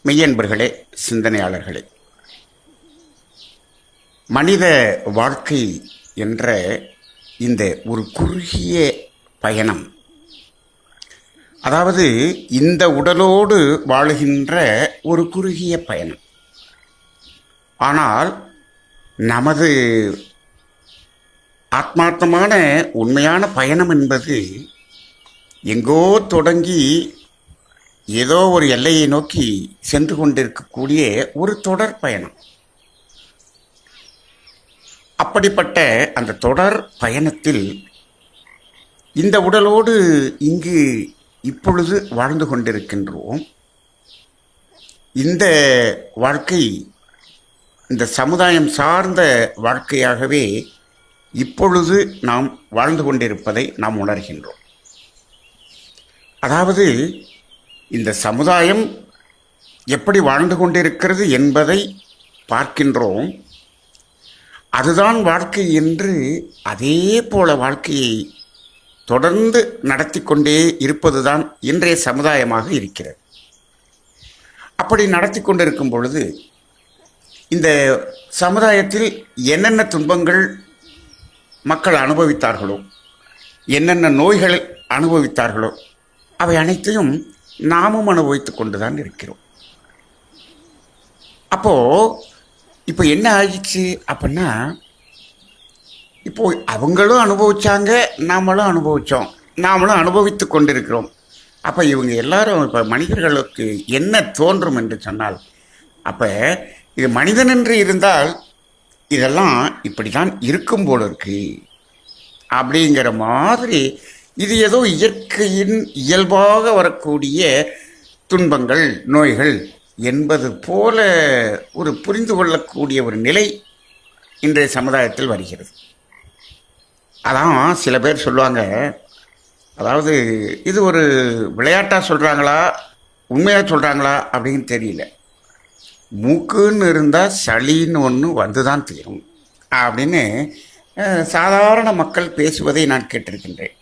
மெய்யன்பர்களே, சிந்தனையாளர்களே, மனித வாழ்க்கை என்ற இந்த ஒரு குறுகிய பயணம், அதாவது இந்த உடலோடு வாழுகின்ற ஒரு குறுகிய பயணம். ஆனால் நமது ஆத்மார்த்தமான உண்மையான பயணம் என்பது எங்கோ தொடங்கி ஏதோ ஒரு எல்லையை நோக்கி சென்று கொண்டிருக்கக்கூடிய ஒரு தொடர் பயணம். அப்படிப்பட்ட அந்த தொடர் பயணத்தில் இந்த உடலோடு இங்கு இப்பொழுது வாழ்ந்து கொண்டிருக்கின்றோம். இந்த வாழ்க்கை இந்த சமுதாயம் சார்ந்த வாழ்க்கையாகவே இப்பொழுது நாம் வாழ்ந்து கொண்டிருப்பதை நாம் உணர்கின்றோம். அதாவது இந்த சமுதாயம் எப்படி வாழ்ந்து கொண்டிருக்கிறது என்பதை பார்க்கின்றோம். அதுதான் வாழ்க்கை என்று அதே போல வாழ்க்கையை தொடர்ந்து நடத்தி கொண்டே இருப்பதுதான் இன்றைய சமுதாயமாக இருக்கிறது. அப்படி நடத்தி கொண்டிருக்கும் பொழுது இந்த சமுதாயத்தில் என்னென்ன துன்பங்கள் மக்கள் அனுபவித்தார்களோ, என்னென்ன நோய்கள் அனுபவித்தார்களோ, அவை அனைத்தையும் நாமும் அனுபவித்து கொண்டுதான் இருக்கிறோம். இப்போ என்ன ஆயிடுச்சு அப்படின்னா, இப்போ அவங்களும் அனுபவிச்சாங்க, நாமளும் அனுபவித்தோம், நாமளும் அனுபவித்து கொண்டிருக்கிறோம். அப்போ இவங்க எல்லாரும் இப்போ மனிதர்களுக்கு என்ன தோன்றும் என்று சொன்னால், அப்போ இது மனிதன் என்று இருந்தால் இதெல்லாம் இப்படி தான் இருக்கும் போல இருக்கு அப்படிங்கிற மாதிரி, இது ஏதோ இயற்கையின் இயல்பாக வரக்கூடிய துன்பங்கள், நோய்கள் என்பது போல ஒரு புரிந்து கொள்ளக்கூடிய ஒரு நிலை இன்றைய சமுதாயத்தில் வருகிறது. அதான் சில பேர் சொல்லுவாங்க, அதாவது இது ஒரு விளையாட்டாக சொல்கிறாங்களா உண்மையாக சொல்கிறாங்களா அப்படின்னு தெரியல, மூக்குன்னு இருந்தால் சளின்னு ஒன்று வந்து தான் தீரும் அப்படின்னு சாதாரண மக்கள் பேசுவதை நான் கேட்டிருக்கின்றேன்.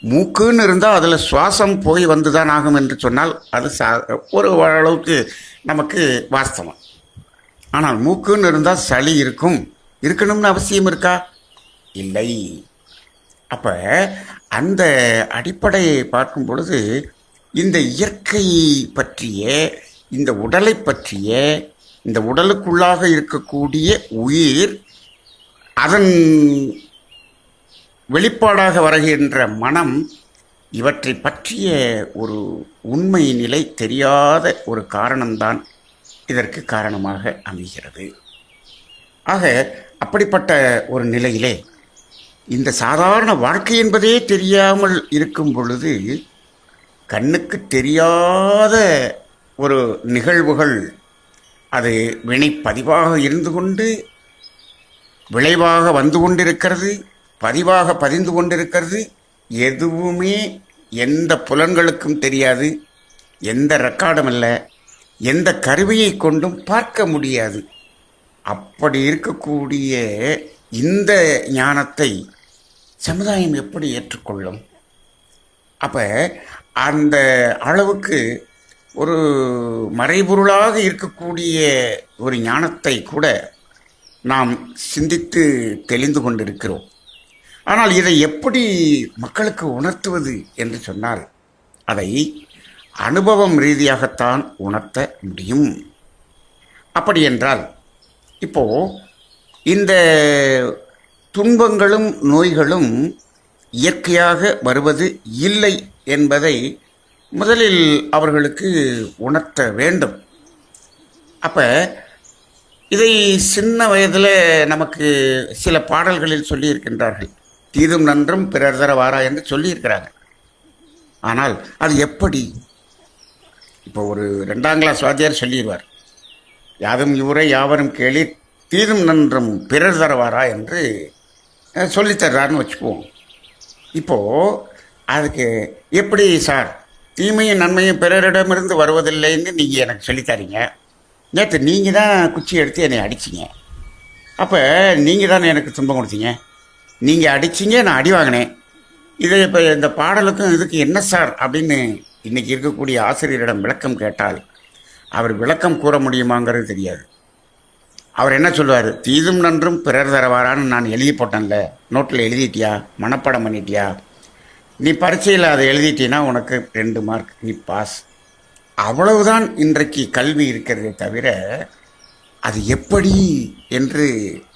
மூக்குன்னு இருந்தால் அதில் சுவாசம் போய் வந்து தான் ஆகும் என்று சொன்னால் அது ஒரு அளவுக்கு நமக்கு வாஸ்தவம். ஆனால் மூக்குன்னு இருந்தால் சளி இருக்கணும்னு அவசியம் இருக்கா? இல்லை. அப்போ அந்த அடிப்படையை பார்க்கும் பொழுது இந்த இயற்கை பற்றிய, இந்த உடலை பற்றிய, இந்த உடலுக்குள்ளாக இருக்கக்கூடிய உயிர், அதன் வெளிப்பாடாக வருகின்ற மனம், இவற்றை பற்றிய ஒரு உண்மை நிலை தெரியாத ஒரு காரணம்தான் இதற்கு காரணமாக அமைகிறது. ஆக அப்படிப்பட்ட ஒரு நிலையிலே இந்த சாதாரண வாழ்க்கை என்பதே தெரியாமல் இருக்கும் பொழுது கண்ணுக்கு தெரியாத ஒரு நிகழ்வுகள் அது வினைப்பதிவாக இருந்து கொண்டு விளைவாக வந்து கொண்டிருக்கிறது, பதிவாக பதிந்து கொண்டிருக்கிறது. எதுவுமே எந்த புலன்களுக்கும் தெரியாது, எந்த ரெக்கார்டும் இல்லை, எந்த கருவியை கொண்டும் பார்க்க முடியாது. அப்படி இருக்கக்கூடிய இந்த ஞானத்தை சமுதாயம் எப்படி ஏற்றுக்கொள்ளும்? அப்போ அந்த அளவுக்கு ஒரு மறைபொருளாக இருக்கக்கூடிய ஒரு ஞானத்தை கூட நாம் சிந்தித்து தெளிந்து கொண்டிருக்கிறோம். ஆனால் இதை எப்படி மக்களுக்கு உணர்த்துவது என்று சொன்னால், அதை அனுபவம் ரீதியாகத்தான் உணர்த்த முடியும். அப்படி என்றால் இப்போது இந்த துன்பங்களும் நோய்களும் இயற்கையாக வருவது இல்லை என்பதை முதலில் அவர்களுக்கு உணர்த்த வேண்டும். அப்போ இதை சின்ன வயதில் நமக்கு சில பாடல்களில் சொல்லியிருக்கின்றார்கள். தீதும் நன்றும் பிறர் தர வாரா என்று சொல்லியிருக்கிறாங்க. ஆனால் அது எப்படி? இப்போ ஒரு 2ஆம் கிளாஸ் வாத்தியார் சொல்லிடுவார், யாதும் ஊரை யாவரும் கேளி தீதும் நன்றும் பிறர் தரவாரா என்று சொல்லித்தர்றாருன்னு வச்சுக்குவோம். இப்போது அதுக்கு எப்படி சார் தீமையும் நன்மையும் பிறரிடமிருந்து வருவதில்லைன்னு நீங்கள் எனக்கு சொல்லித்தரீங்க? நேற்று நீங்கள் தான் குச்சி எடுத்து என்னை அடிச்சிங்க, அப்போ நீங்கள் தானே எனக்கு துன்பம் கொடுத்தீங்க, நீங்கள் அடிச்சிங்க, நான் அடி வாங்கினேன். இதை இப்போ இந்த பாடலுக்கும் இதுக்கு என்ன சார் அப்படின்னு இன்றைக்கி இருக்கக்கூடிய ஆசிரியரிடம் விளக்கம் கேட்டால் அவர் விளக்கம் கூற முடியுமாங்கிறது தெரியாது. அவர் என்ன சொல்லுவார், தீதும் நன்றும் பிறர் தரவாரான்னு நான் எழுதி போட்டேன்ல, நோட்டில் எழுதிட்டியா, மனப்பாடம் பண்ணிட்டியா, நீ பரீட்சையில் அதை எழுதிட்டீன்னா உனக்கு 2 மார்க், நீ பாஸ். அவ்வளவுதான் இன்றைக்கு கல்வி இருக்கிறதே தவிர அது எப்படி என்று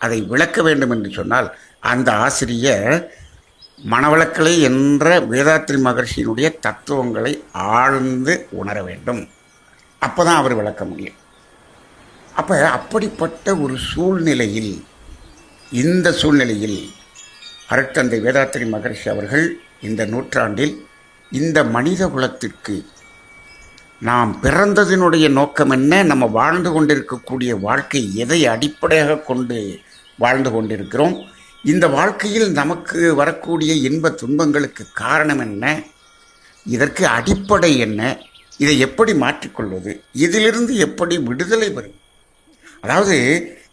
அதை விளக்க வேண்டும் என்று சொன்னால் அந்த ஆசிரியர் மனவளக்கலை என்ற வேதாத்ரி மகர்ஷியினுடைய தத்துவங்களை ஆழ்ந்து உணர வேண்டும். அப்போ தான் அவர் விளக்க முடியும். அப்போ அப்படிப்பட்ட ஒரு சூழ்நிலையில், இந்த சூழ்நிலையில் அருட்தந்தை வேதாத்ரி மகர்ஷி அவர்கள் இந்த நூற்றாண்டில் இந்த மனித குலத்திற்கு நாம் பிறந்ததினுடைய நோக்கம் என்ன, நம்ம வாழ்ந்து கொண்டிருக்கக்கூடிய வாழ்க்கை எதை அடிப்படையாக கொண்டு வாழ்ந்து கொண்டிருக்கிறோம், இந்த வாழ்க்கையில் நமக்கு வரக்கூடிய இன்ப துன்பங்களுக்கு காரணம் என்ன, இதற்கு அடிப்படை என்ன, இதை எப்படி மாற்றிக்கொள்வது, இதிலிருந்து எப்படி விடுதலை வரும். அதாவது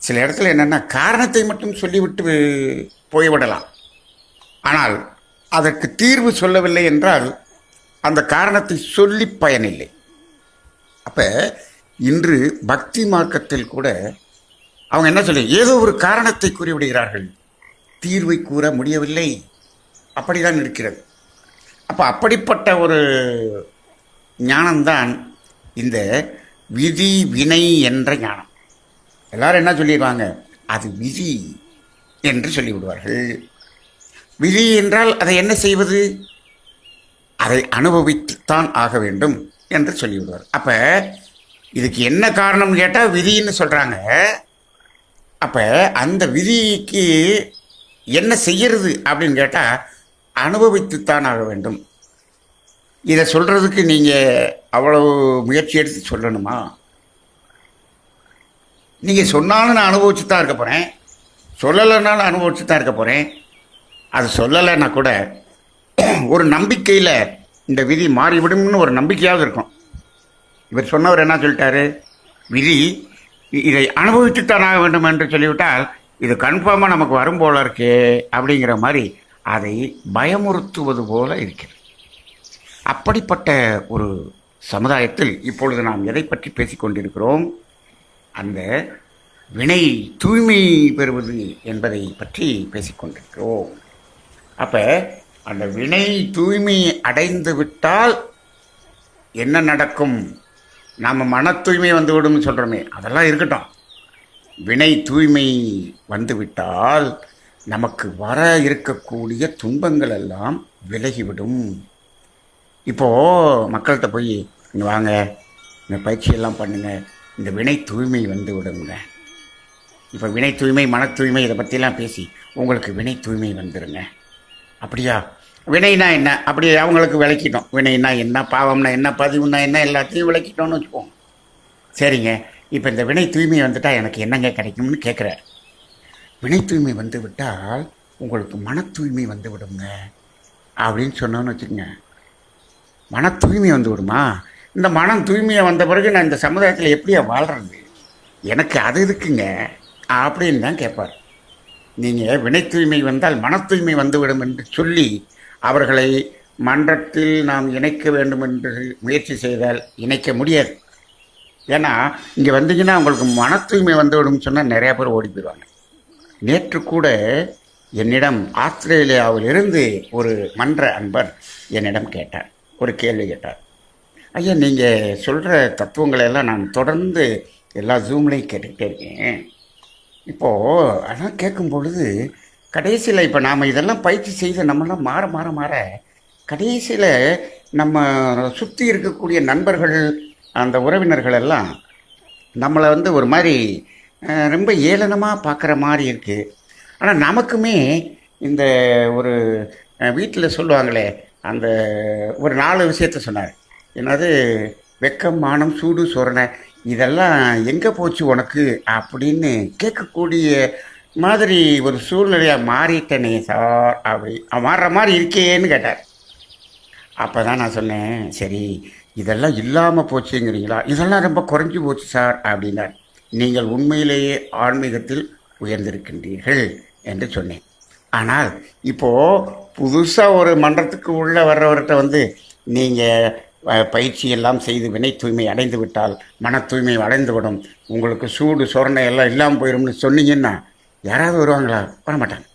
சில இடத்துல என்னென்னா காரணத்தை மட்டும் சொல்லிவிட்டு போய்விடலாம், ஆனால் அதற்கு தீர்வு சொல்லவில்லை என்றால் அந்த காரணத்தை சொல்லி பயனில்லை. அப்போ இன்று பக்தி மார்க்கத்தில் கூட அவங்க என்ன சொல்லி ஏதோ ஒரு காரணத்தை கூறிவிடுகிறார்கள், தீர்வை கூற முடியவில்லை. அப்படிதான் இருக்கிறது. அப்போ அப்படிப்பட்ட ஒரு ஞானம்தான் இந்த விதி வினை என்ற ஞானம். எல்லாரும் என்ன சொல்லிடுவாங்க, அது விதி என்று சொல்லிவிடுவார்கள். விதி என்றால் அதை என்ன செய்வது, அதை அனுபவித்துத்தான் ஆக வேண்டும் என்று சொல்லிவிடுவார். அப்போ இதுக்கு என்ன காரணம்னு கேட்டால் விதின்னு சொல்கிறாங்க. அப்போ அந்த விதிக்கு என்ன செய்யறது அப்படின்னு கேட்டால் அனுபவித்துத்தான் ஆக வேண்டும். இதை சொல்கிறதுக்கு நீங்கள் அவ்வளவு முயற்சி எடுத்து சொல்லணுமா? நீங்கள் சொன்னாலும் நான் அனுபவிச்சு தான் இருக்க போகிறேன், சொல்லலைனாலும் அனுபவிச்சு தான் இருக்க போகிறேன். அது சொல்லலைன்னா கூட ஒரு நம்பிக்கையில் இந்த விதி மாறிவிடும்னு ஒரு நம்பிக்கையாவது இருக்கும். இவர் சொன்னவர் என்ன சொல்லிட்டாரு, விதி இதை அனுபவித்துத்தான் ஆக வேண்டும் என்று சொல்லிவிட்டால் இது கன்ஃபார்மாக நமக்கு வரும் போல இருக்கே அப்படிங்கிற மாதிரி அதை பயமுறுத்துவது போல இருக்கிறது. அப்படிப்பட்ட ஒரு சமுதாயத்தில் இப்பொழுது நாம் எதை பற்றி பேசிக்கொண்டிருக்கிறோம், அந்த வினை தூய்மை பெறுவது என்பதை பற்றி பேசிக்கொண்டிருக்கிறோம். அப்போ அந்த வினை தூய்மை அடைந்து விட்டால் என்ன நடக்கும், நாம் மன தூய்மை வந்துவிடும் சொல்கிறோமே, அதெல்லாம் இருக்கட்டும். வினை தூய்மை வந்துவிட்டால் நமக்கு வர இருக்கக்கூடிய துன்பங்கள் எல்லாம் விலகிவிடும். இப்போது மக்கள்கிட்ட போய் இங்கே வாங்க, இந்த பயிற்சியெல்லாம் பண்ணுங்கள், இந்த வினை தூய்மை வந்து விடுங்க. இப்போ வினை தூய்மை மன தூய்மை இதை பற்றிலாம் பேசி உங்களுக்கு வினை தூய்மை வந்துடுங்க. அப்படியா, வினைனா என்ன அப்படி அவங்களுக்கு விளக்கிட்டோம். வினைனா என்ன, பாவம்னா என்ன, பதிவுனா என்ன, எல்லாத்தையும் விளக்கிட்டோன்னு வச்சுப்போம். சரிங்க, இப்போ இந்த வினை தூய்மை வந்துட்டால் எனக்கு என்னங்க கிடைக்கும்னு கேட்குறாரு. வினை தூய்மை வந்து விட்டால் உங்களுக்கு மன தூய்மை வந்து விடுங்க அப்படின்னு சொன்னோன்னு வச்சுக்கோங்க. மன தூய்மை வந்து விடுமா? இந்த மனம் தூய்மையை வந்த பிறகு நான் இந்த சமுதாயத்தில் எப்படியா வாழ்கிறது, எனக்கு அது இருக்குங்க அப்படின்னு தான் கேட்பார். நீங்கள் வினை தூய்மை வந்தால் மன தூய்மை வந்துவிடும் என்று சொல்லி அவர்களை மன்றத்தில் நாம் இணைக்க வேண்டும் என்று முயற்சி செய்தால் இணைக்க முடியாது. ஏன்னா இங்கே வந்தீங்கன்னா உங்களுக்கு மன தூய்மை வந்துவிடும் சொன்னால் நிறையா பேர் ஓடி போயிடுவாங்க. நேற்று கூட என்னிடம் ஆஸ்திரேலியாவிலிருந்து ஒரு மன்ற அன்பர் என்னிடம் கேட்டார், ஒரு கேள்வி கேட்டார். ஐயா, நீங்கள் சொல்கிற தத்துவங்களை எல்லாம் நான் தொடர்ந்து எல்லா ஜூம்லையும் கேட்டுக்கிட்டே இருக்கேன். இப்போது அதெல்லாம் கேட்கும் பொழுது கடைசியில் இப்போ நாம் இதெல்லாம் பயிற்சி செய்து நம்மளாம் மாற மாற மாற கடைசியில் நம்ம சுற்றி இருக்கக்கூடிய நண்பர்கள், அந்த உறவினர்கள் எல்லாம் நம்மளை வந்து ஒரு மாதிரி ரொம்ப ஏளனமாக பார்க்குற மாதிரி இருக்குது. ஆனால் நமக்குமே இந்த ஒரு வீட்டில் சொல்லுவாங்களே, அந்த ஒரு 4 விஷயத்த சொன்னார். என்னது, வெக்கம், மானம், சூடு, சொரணை, இதெல்லாம் எங்கே போச்சு உனக்கு அப்படின்னு கேட்கக்கூடிய மாதிரி ஒரு சூழ்நிலையாக மாறிட்டனே சார், அப்படி மாறுற மாதிரி இருக்கேன்னு கேட்டார். அப்போ தான் நான் சொன்னேன், சரி இதெல்லாம் இல்லாமல் போச்சுங்கிறீங்களா, இதெல்லாம் ரொம்ப குறைஞ்சி போச்சு சார் அப்படின்னார். நீங்கள் உண்மையிலேயே ஆன்மீகத்தில் உயர்ந்திருக்கின்றீர்கள் என்று சொன்னேன். ஆனால் இப்போது புதுசாக ஒரு மன்றத்துக்கு உள்ளே வர்றவர்கிட்ட வந்து நீங்கள் பயிற்சி எல்லாம் செய்து வினை தூய்மை அடைந்து விட்டால் மன தூய்மை அடைந்துவிடும், உங்களுக்கு சூடு சொரணை எல்லாம் இல்லாமல் போயிடும்னு சொன்னீங்கன்னா யாராவது வருவாங்களா? வரமாட்டாங்க.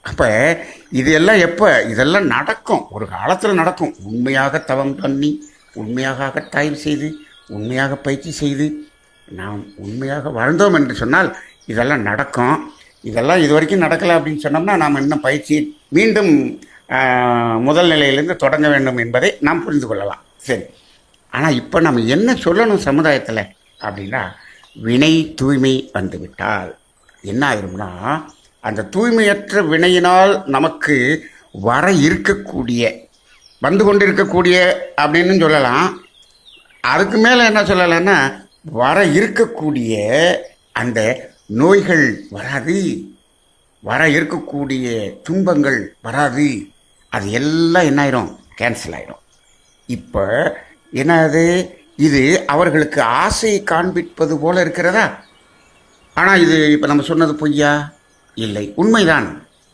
அப்போ இது எல்லாம் எப்போ இதெல்லாம் நடக்கும்? ஒரு காலத்தில் நடக்கும். உண்மையாக தவம் பண்ணி, உண்மையாக அகத்தாய்வு செய்து, உண்மையாக பயிற்சி செய்து நாம் உண்மையாக வாழ்ந்தோம் என்று சொன்னால் இதெல்லாம் நடக்கும். இதெல்லாம் இது வரைக்கும் நடக்கலை அப்படின்னு சொன்னோம்னா நாம் இன்னும் பயிற்சி மீண்டும் முதல் நிலையிலிருந்து தொடங்க வேண்டும் என்பதை நாம் புரிந்து கொள்ளலாம். சரி, ஆனால் இப்போ நம்ம என்ன சொல்லணும் சமுதாயத்தில் அப்படின்னா, வினை தூய்மை வந்துவிட்டால் என்ன ஆயிரும்னா, அந்த தூய்மையற்ற வினையினால் நமக்கு வர இருக்கக்கூடிய, வந்து கொண்டிருக்கக்கூடிய அப்படின்னு சொல்லலாம். அதுக்கு மேலே என்ன சொல்லலைன்னா, வர இருக்கக்கூடிய அந்த நோய்கள் வராது, வர இருக்கக்கூடிய துன்பங்கள் வராது. அது எல்லாம் என்ன ஆயிரும்? கேன்சல் ஆயிரும். இப்போ என்னது? இது அவர்களுக்கு ஆசையை காண்பிப்பது போல இருக்கிறதா? ஆனால் இது இப்போ நம்ம சொன்னது பொய்யா? இல்லை, உண்மைதான்,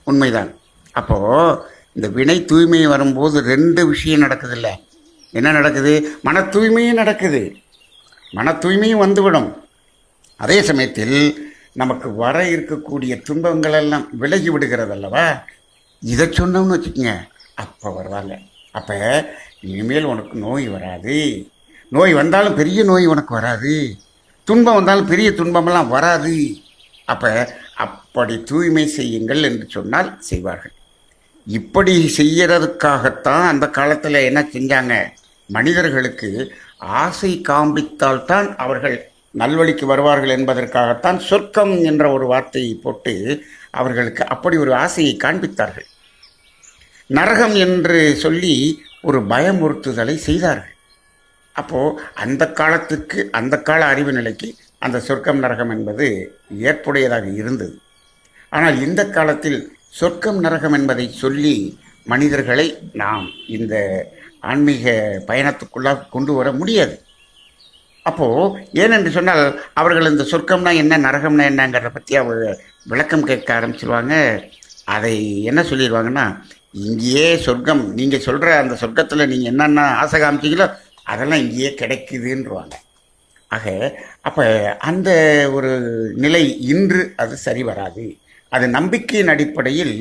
உண்மைதான். அப்போது இந்த வினை தூய்மை வரும்போது ரெண்டு விஷயம் நடக்குது. இல்லை, என்ன நடக்குது? மன தூய்மையும் நடக்குது, மன தூய்மையும் வந்துவிடும். அதே சமயத்தில் நமக்கு வர இருக்கக்கூடிய துன்பங்கள் எல்லாம் விலகி விடுகிறது அல்லவா? இதை சொன்னோம்னு வச்சுக்கோங்க, அப்போ வருவாங்க. அப்போ இனிமேல் உனக்கு நோய் வராது, நோய் வந்தாலும் பெரிய நோய் உனக்கு வராது, துன்பம் வந்தாலும் பெரிய துன்பமெல்லாம் வராது. அப்போ அப்படி தூய்மை செய்யுங்கள் என்று சொன்னால் செய்வார்கள். இப்படி செய்யறதுக்காகத்தான் அந்த காலத்தில் என்ன செஞ்சாங்க? மனிதர்களுக்கு ஆசை காண்பித்தால்தான் அவர்கள் நல்வழிக்கு வருவார்கள் என்பதற்காகத்தான் சொர்க்கம் என்ற ஒரு வார்த்தையை போட்டு அவர்களுக்கு அப்படி ஒரு ஆசையை காண்பித்தார்கள். நரகம் என்று சொல்லி ஒரு பயமுறுத்துதலை செய்தார்கள். அப்போது அந்த காலத்துக்கு, அந்த கால அறிவு நிலைக்கு அந்த சொர்க்கம் நரகம் என்பது ஏற்புடையதாக இருந்தது. ஆனால் இந்த காலத்தில் சொர்க்கம் நரகம் என்பதை சொல்லி மனிதர்களை நாம் இந்த ஆன்மீக பயணத்துக்குள்ளாக கொண்டு வர முடியாது. அப்போது ஏனென்று சொன்னால் அவர்கள் இந்த சொர்க்கம்னா என்ன, நரகம்னா என்னங்கிறத பற்றி அவர் விளக்கம் கேட்க ஆரம்பிச்சிருவாங்க. அதை என்ன சொல்லிடுவாங்கன்னா, இங்கேயே சொர்க்கம், நீங்கள் சொல்கிற அந்த சொர்க்கத்தில் நீங்கள் என்னென்ன ஆசை காமிச்சிங்களோ அதெல்லாம் இங்கேயே கிடைக்குதுன்றவாங்க. ஆக அப்போ அந்த ஒரு நிலை இன்று அது சரி வராது. அது நம்பிக்கையின் அடிப்படையில்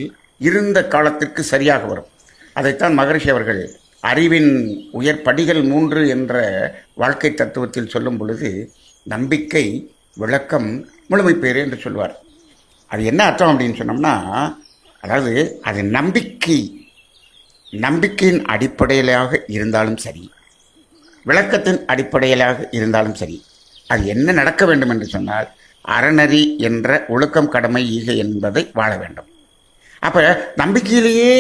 இருந்த காலத்திற்கு சரியாக வரும். அதைத்தான் மகரிஷி அவர்கள் அறிவின் உயர் படிகள் 3 என்ற வாழ்க்கை தத்துவத்தில் சொல்லும் பொழுது நம்பிக்கை, விளக்கம், முழுமைப்பேறு என்று சொல்வார். அது என்ன அர்த்தம் அப்படின்னு சொன்னோம்னா, அதாவது அது நம்பிக்கையின் அடிப்படையிலாக இருந்தாலும் சரி, விளக்கத்தின் அடிப்படையிலாக இருந்தாலும் சரி, அது என்ன நடக்க வேண்டும் என்று சொன்னால் அறநெறி என்ற ஒழுக்கம், கடமை, ஈகை என்பதை வாழ வேண்டும். அப்போ நம்பிக்கையிலேயே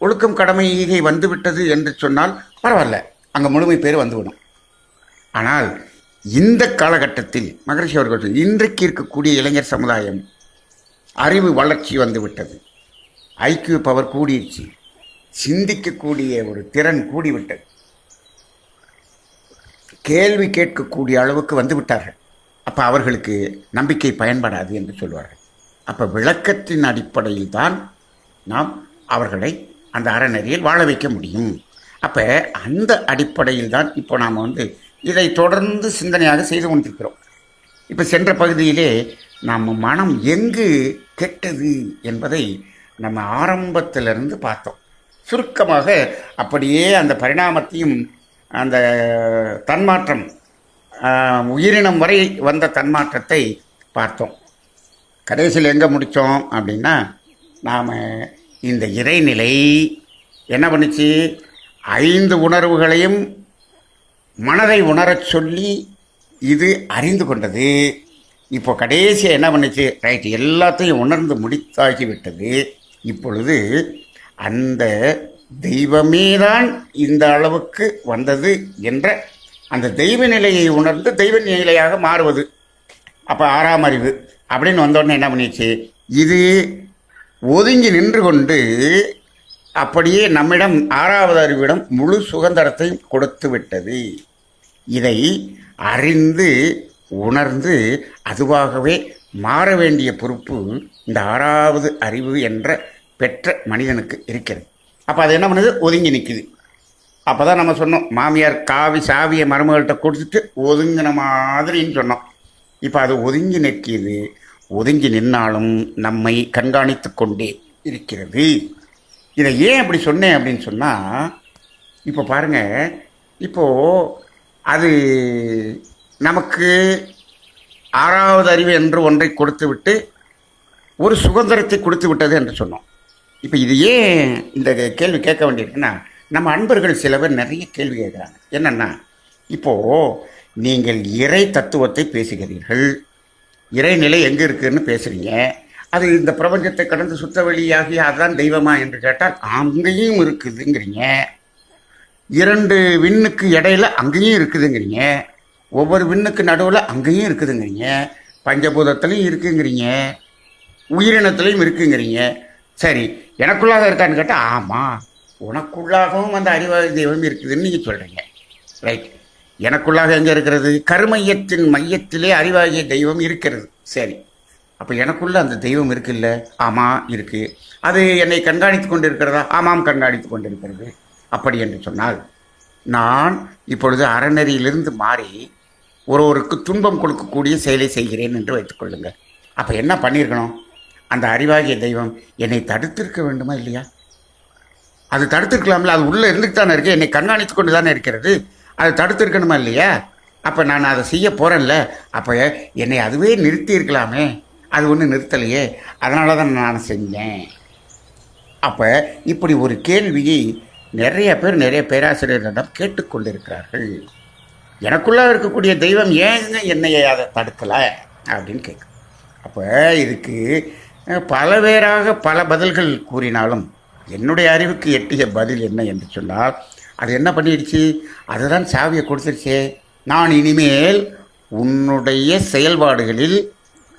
ஒழுக்கம், கடமை, ஈகை வந்துவிட்டது என்று சொன்னால் பரவாயில்ல, அங்கே முழுமை பேர் வந்துவிடும். ஆனால் இந்த காலகட்டத்தில் மகரிஷி அவர்கள் இன்றைக்கு இருக்கக்கூடிய இளைஞர் சமுதாயம் அறிவு வளர்ச்சி வந்துவிட்டது, ஐக்கியூ பவர் கூடிடுச்சு, சிந்திக்கக்கூடிய ஒரு திறன் கூடிவிட்டது, கேள்வி கேட்கக்கூடிய அளவுக்கு வந்து விட்டார்கள். அப்போ அவர்களுக்கு நம்பிக்கை பயன்படாது என்று சொல்வார்கள். அப்போ விளக்கத்தின் அடிப்படையில் தான் நாம் அவர்களை அந்த அறநெறியில் வாழ வைக்க முடியும். அப்போ அந்த அடிப்படையில் தான் இப்போ நாம் இதை தொடர்ந்து சிந்தனையாக செய்து கொண்டிருக்கிறோம். இப்போ சென்ற பகுதியிலே நாம் மனம் எங்கு கெட்டது என்பதை நம்ம ஆரம்பத்திலிருந்து பார்த்தோம். சுருக்கமாக அப்படியே அந்த பரிணாமத்தையும் அந்த தன்மாற்றம், உயிரினம் வரை வந்த தன்மாற்றத்தை பார்த்தோம். கடைசியில் எங்கே முடித்தோம் அப்படின்னா, நாம் இந்த இறைநிலை என்ன பண்ணிச்சு, 5 உணர்வுகளையும் மனதை உணரச் சொல்லி இது அறிந்து கொண்டது. இப்போ கடைசியாக என்ன பண்ணுச்சு, ரைட், எல்லாத்தையும் உணர்ந்து முடித்தாகிவிட்டது. இப்பொழுது அந்த தெய்வமே தான் இந்த அளவுக்கு வந்தது என்ற அந்த தெய்வ நிலையை உணர்ந்து தெய்வ நிலையாக மாறுவது. அப்போ 6ஆம் அறிவு அப்படின்னு வந்தோடனே என்ன பண்ணிச்சு, இது ஒதுங்கி நின்று கொண்டு அப்படியே நம்மிடம் 6வது அறிவிடம் முழு சுதந்திரத்தையும் கொடுத்து விட்டது. இதை அறிந்து உணர்ந்து அதுவாகவே மாற வேண்டிய பொறுப்பு இந்த 6வது அறிவு என்ற பெற்ற மனிதனுக்கு இருக்கிறது. அப்போ அது என்ன பண்ணுது, ஒதுங்கி நிற்குது. அப்போ தான் நம்ம சொன்னோம், மாமியார் காவி சாவியை மருமகள்கிட்ட கொடுத்துட்டு ஒதுங்கின மாதிரின்னு சொன்னோம். இப்போ அது ஒதுங்கி நிற்கிது. ஒதுங்கி நின்னாலும் நம்மை கண்காணித்து கொண்டே இருக்கிறது. இதை ஏன் அப்படி சொன்னேன் அப்படின்னு சொன்னால், இப்போ பாருங்கள், இப்போது அது நமக்கு ஆறாவது அறிவு என்று ஒன்றை கொடுத்து விட்டு ஒரு சுதந்திரத்தை கொடுத்து விட்டது என்று சொன்னோம். இப்போ இது ஏன் இந்த கேள்வி கேட்க வேண்டியிருக்குன்னா, நம்ம அன்பர்கள் சில பேர் நிறைய கேள்வி கேட்குறாங்க. என்னென்னா, இப்போது நீங்கள் இறை தத்துவத்தை பேசுகிறீர்கள், இறைநிலை எங்கே இருக்குதுன்னு பேசுகிறீங்க, அது இந்த பிரபஞ்சத்தை கடந்து சுத்த வெளியாகி அதுதான் தெய்வமா என்று கேட்டால் அங்கேயும் இருக்குதுங்கிறீங்க. 2 விண்ணுக்கு இடையில அங்கேயும் இருக்குதுங்கிறீங்க. ஒவ்வொரு விண்ணுக்கு நடுவில் அங்கேயும் இருக்குதுங்கிறீங்க. பஞ்சபூதத்துலையும் இருக்குங்கிறீங்க, உயிரினத்துலையும் இருக்குங்கிறீங்க. சரி, எனக்குள்ளாக இருக்கான்னு கேட்டால் ஆமாம், உனக்குள்ளாகவும் அந்த அறிவாதி தெய்வம் இருக்குதுன்னு நீங்கள் சொல்கிறீங்க. ரைட். எனக்குள்ளாக எங்கே இருக்கிறது? கருமையத்தின் மையத்திலே அறிவாகிய தெய்வம் இருக்கிறது. சரி, அப்போ எனக்குள்ளே அந்த தெய்வம் இருக்குல்ல? ஆமாம் இருக்குது. அது என்னை கண்காணித்து கொண்டு இருக்கிறதா? ஆமாம், கண்காணித்து கொண்டு இருக்கிறது. அப்படி என்று சொன்னால், நான் இப்பொழுது அறநெறியிலிருந்து மாறி ஒருவருக்கு துன்பம் கொடுக்கக்கூடிய செயலை செய்கிறேன் என்று வைத்துக்கொள்ளுங்கள். அப்போ என்ன பண்ணியிருக்கணும்? அந்த அறிவாகிய தெய்வம் என்னை தடுத்திருக்க வேண்டுமா இல்லையா? அது தடுத்திருக்கலாம்ல. அது உள்ளே இருந்துட்டு தானே இருக்கு, என்னை கண்காணித்து கொண்டு தானே இருக்கிறது. அது தடுத்திருக்கணுமா இல்லையா? அப்போ நான் அதை செய்ய போகிறேன்ல, அப்போ என்னை அதுவே நிறுத்தி இருக்கலாமே. அது ஒன்றும் நிறுத்தலையே, அதனால தான் நான் செஞ்சேன். அப்போ இப்படி ஒரு கேள்வியை நிறைய பேராசிரியர்களிடம் கேட்டுக்கொண்டிருக்கிறார்கள். எனக்குள்ளே இருக்கக்கூடிய தெய்வம் ஏங்க என்னையை அதை தடுக்கலை அப்படின்னு கேட்கு. அப்போ இதுக்கு பல பேராக பல பதில்கள் கூறினாலும் என்னுடைய அறிவுக்கு எட்டிய பதில் என்ன என்று சொன்னால், அது என்ன பண்ணிடுச்சு? அதுதான் சாவியை கொடுத்துருச்சே. நான் இனிமேல் உன்னுடைய செயல்பாடுகளில்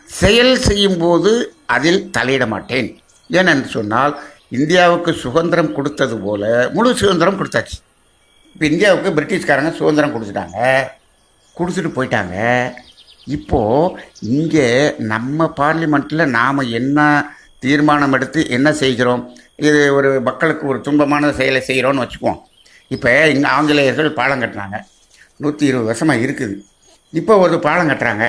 செயல் செய்யும்போது அதில் தலையிட மாட்டேன். ஏனென்று சொன்னால், இந்தியாவுக்கு சுதந்திரம் கொடுத்தது போல முழு சுதந்திரம் கொடுத்தாச்சு. இப்போ இந்தியாவுக்கு பிரிட்டிஷ்காரங்க சுதந்திரம் கொடுத்துட்டு போயிட்டாங்க. இப்போது இங்கே நம்ம பார்லிமெண்ட்டில் நாம் என்ன தீர்மானம் எடுத்து என்ன செய்கிறோம், இது ஒரு மக்களுக்கு ஒரு துன்பமான செயலை செய்கிறோன்னு வச்சுக்குவோம். இப்போ இங்கே ஆங்கிலேயர்கள் பாலம் கட்டுறாங்க, 120 வருஷமாக இருக்குது. இப்போ ஒரு பாலம் கட்டுறாங்க,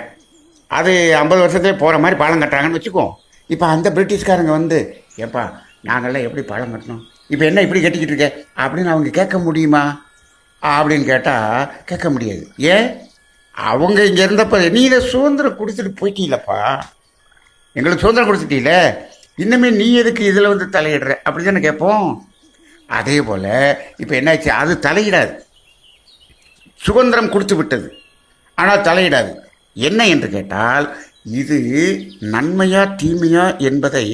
அது 50 வருஷத்துலேயே போகிற மாதிரி பாலம் கட்டுறாங்கன்னு வச்சுக்குவோம். இப்போ அந்த பிரிட்டிஷ்காரங்க வந்து, ஏப்பா நாங்கள்லாம் எப்படி பாலம் கட்டணும், இப்போ என்ன இப்படி கட்டிக்கிட்டு இருக்க அப்படின்னு அவங்க கேட்க முடியுமா? அப்படின்னு கேட்டால் கேட்க முடியாது. ஏன்? அவங்க இங்கே இருந்தப்போ நீ இதை சுதந்திரம் கொடுத்துட்டு போயிட்டீங்களப்பா, எங்களுக்கு சுதந்திரம் கொடுத்துட்டீல, இன்னுமே நீ எதுக்கு இதில் வந்து தலையிடுற அப்படி தானே கேட்போம். அதே போல் இப்போ என்னாச்சு, அது தலையிடாது. சுதந்திரம் கொடுத்து விட்டது, ஆனால் தலையிடாது. என்ன என்று கேட்டால், இது நன்மையா தீமையா என்பதை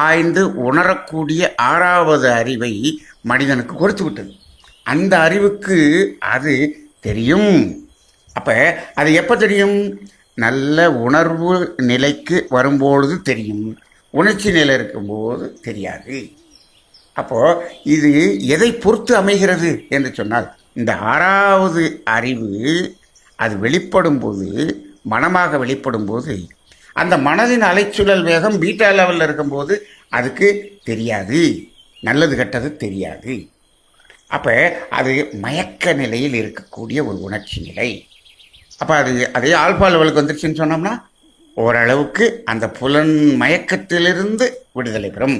ஆய்ந்து உணரக்கூடிய 6வது அறிவை மனிதனுக்கு கொடுத்து விட்டது. அந்த அறிவுக்கு அது தெரியும். அப்போ அது எப்போ தெரியும்? நல்ல உணர்வு நிலைக்கு வரும்பொழுது தெரியும், உணர்ச்சி நிலை இருக்கும்போது தெரியாது. அப்போது இது எதை பொறுத்து அமைகிறது என்று சொன்னால், இந்த 6வது அறிவு அது வெளிப்படும் போது, மனமாக வெளிப்படும் போது, அந்த மனதின் அலைச்சுழல் வேகம் பீட்டா லெவலில் இருக்கும்போது அதுக்கு தெரியாது, நல்லது கெட்டது தெரியாது. அப்போ அது மயக்க நிலையில் இருக்கக்கூடிய ஒரு உணர்ச்சி நிலை. அப்போ அதே ஆல்பா லெவலுக்கு வந்துருச்சுன்னு சொன்னோம்னா ஓரளவுக்கு அந்த புலன் மயக்கத்திலிருந்து விடுதலை பெறும்.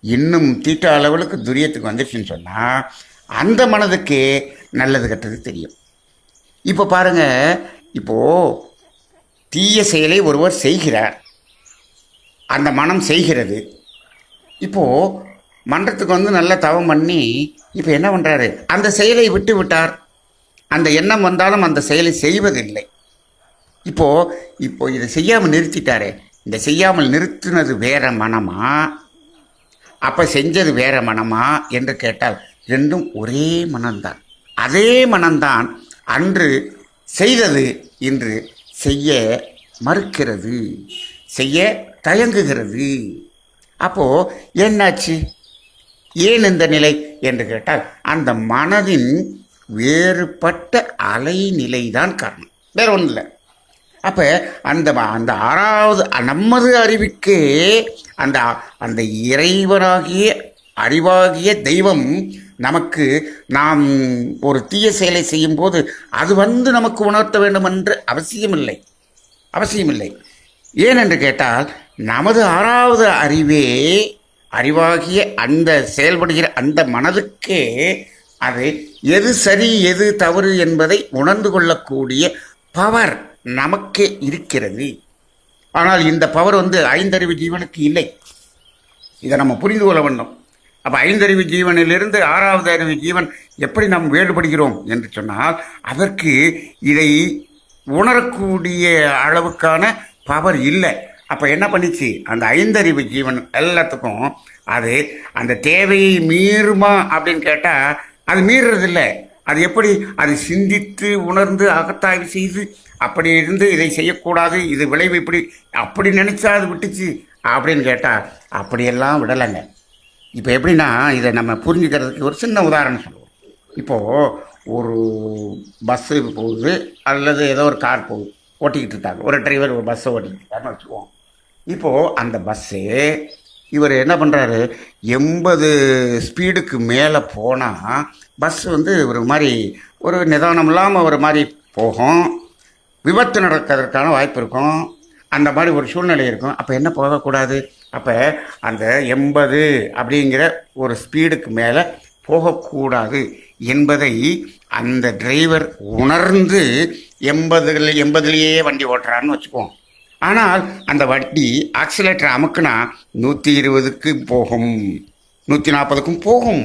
இன்னும் தீட்டா லெவலுக்கு துரியத்துக்கு வந்துருச்சுன்னு சொன்னால் அந்த மனதுக்கே நல்லது கெட்டது தெரியும். இப்போ பாருங்கள், இப்போது தீய செயலை ஒருவர் செய்கிறார், அந்த மனம் செய்கிறது. இப்போது மன்றத்துக்கு வந்து நல்ல தவம் பண்ணி இப்போ என்ன பண்ணுறாரு, அந்த செயலை விட்டு விட்டார். அந்த எண்ணம் வந்தாலும் அந்த செயலை செய்வதில்லை. இப்போ இதை செய்யாமல் நிறுத்திட்டாரே, இந்த செய்யாமல் நிறுத்தினது வேற மனமா, அப்போ செஞ்சது வேற மனமா என்று கேட்டால் ரெண்டும் ஒரே மனம்தான். அதே மனம்தான் அன்று செய்தது இன்று செய்ய மறுக்கிறது, செய்ய தயங்குகிறது. அப்போது என்னாச்சு, ஏன் இந்த நிலை என்று கேட்டால் அந்த மனதின் வேறுபட்ட அலைநிலைதான் காரணம், வேற ஒன்றும் இல்லை. அப்போ அந்த 6வது நமது அறிவுக்கே அந்த இறைவனாகிய அறிவாகிய தெய்வம் நமக்கு நாம் ஒரு தீய செயலை செய்யும்போது அது நமக்கு உணர்த்த வேண்டும் என்று அவசியமில்லை. அவசியமில்லை. ஏனென்று கேட்டால் நமது ஆறாவது அறிவாகிய அந்த செயல்படுகிற அந்த மனதுக்கே அது எது சரி எது தவறு என்பதை உணர்ந்து கொள்ளக்கூடிய பவர் நமக்கே இருக்கிறது. ஆனால் இந்த பவர் ஐந்தறிவு ஜீவனுக்கு இல்லை. இதை நம்ம புரிந்து கொள்ள வேண்டும். அப்போ ஐந்தறிவு ஜீவனிலிருந்து ஆறாவது அறிவு ஜீவன் எப்படி நாம் வேறுபடுகிறோம் என்று சொன்னால் அதற்கு இதை உணரக்கூடிய அளவுக்கான பவர் இல்லை. அப்போ என்ன பண்ணிச்சு, அந்த ஐந்தறிவு ஜீவன் எல்லாத்துக்கும் அது அந்த தேவையை மீறுமா அப்படின்னு கேட்டால் அது மீறுறதில்லை. அது எப்படி, அது சிந்தித்து உணர்ந்து அகத்தாய்வு செய்து அப்படி இருந்து இதை செய்யக்கூடாது, இது விளைவு இப்படி அப்படி நினச்சா அது விட்டுச்சு அப்படின்னு கேட்டால் அப்படியெல்லாம் விடலைங்க. இப்போ எப்படின்னா இதை நம்ம புரிஞ்சுக்கிறதுக்கு ஒரு சின்ன உதாரணம் சொல்லுவோம். இப்போது ஒரு பஸ்ஸு போகுது அல்லது ஏதோ ஒரு கார் போகுது, ஓட்டிக்கிட்டு இருக்காங்க. ஒரு டிரைவர் ஒரு பஸ்ஸை ஓட்டிக்கிட்டு இருக்காருன்னு வச்சுக்குவோம். இப்போது அந்த பஸ்ஸு இவர் என்ன பண்ணுறாரு, 80 ஸ்பீடுக்கு மேலே போனால் பஸ் ஒரு மாதிரி ஒரு நிதானம் இல்லாமல் ஒரு மாதிரி போகும், விபத்து நடக்கிறதுக்கான வாய்ப்பு இருக்கும், அந்த மாதிரி ஒரு சூழ்நிலை இருக்கும். அப்போ என்ன போகக்கூடாது, அப்போ அந்த 80 அப்படிங்கிற ஒரு ஸ்பீடுக்கு மேலே போகக்கூடாது என்பதை அந்த டிரைவர் உணர்ந்து 80லேயே வண்டி ஓட்டுறான்னு வச்சுக்குவோம். ஆனால் அந்த வண்டி ஆக்சிலேட்டர் அமுக்குனா 120க்கு போகும், 140க்கும் போகும்.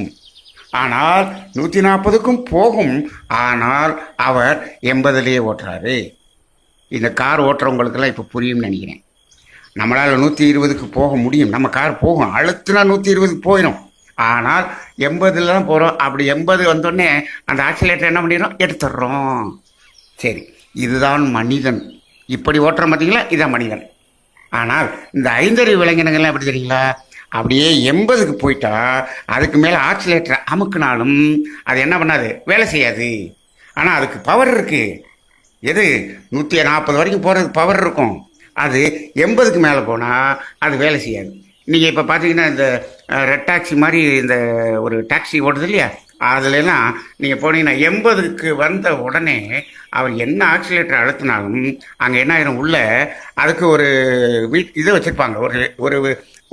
ஆனால் 140க்கும் போகும், ஆனால் அவர் 80லேயே ஓட்டுறாரு. இந்த கார் ஓட்டுறவங்களுக்கெல்லாம் இப்போ புரியும்னு நினைக்கிறேன். நம்மளால் 120க்கு போக முடியும், நம்ம கார் போகும், அழுத்துனா 120க்கு போயிடும். ஆனால் 80ல் தான் போகிறோம். அப்படி 80 வந்தோடனே அந்த ஆக்சிலேட்டர் என்ன பண்ணிடுறோம், எடுத்துடுறோம். சரி, இதுதான் மனிதன். இப்படி ஓட்டுறோம் பார்த்தீங்களா, இதான் மனிதன். ஆனால் இந்த ஐந்தறிவு விலங்கினங்கள்லாம் எப்படி தெரியுங்களா, அப்படியே 80க்கு போயிட்டா அதுக்கு மேலே ஆக்சிலேட்டரை அமுக்குனாலும் அது என்ன பண்ணாது, வேலை செய்யாது. ஆனால் அதுக்கு பவர் இருக்குது. எது 140 வரைக்கும் போகிறதுக்கு பவர் இருக்கும். அது 80க்கு மேலே போனால் அது வேலை செய்யாது. நீங்கள் இப்போ பார்த்தீங்கன்னா இந்த ரெட் டாக்ஸி மாதிரி இந்த ஒரு டாக்ஸி ஓடுது இல்லையா, அதுலலாம் நீங்கள் போனீங்கன்னா 80க்கு வந்த உடனே அவர் என்ன ஆக்சிலேட்டர் அழுத்தினாலும் அங்கே என்ன ஆயிரும், உள்ள அதுக்கு ஒரு இதை வச்சுருப்பாங்க, ஒரு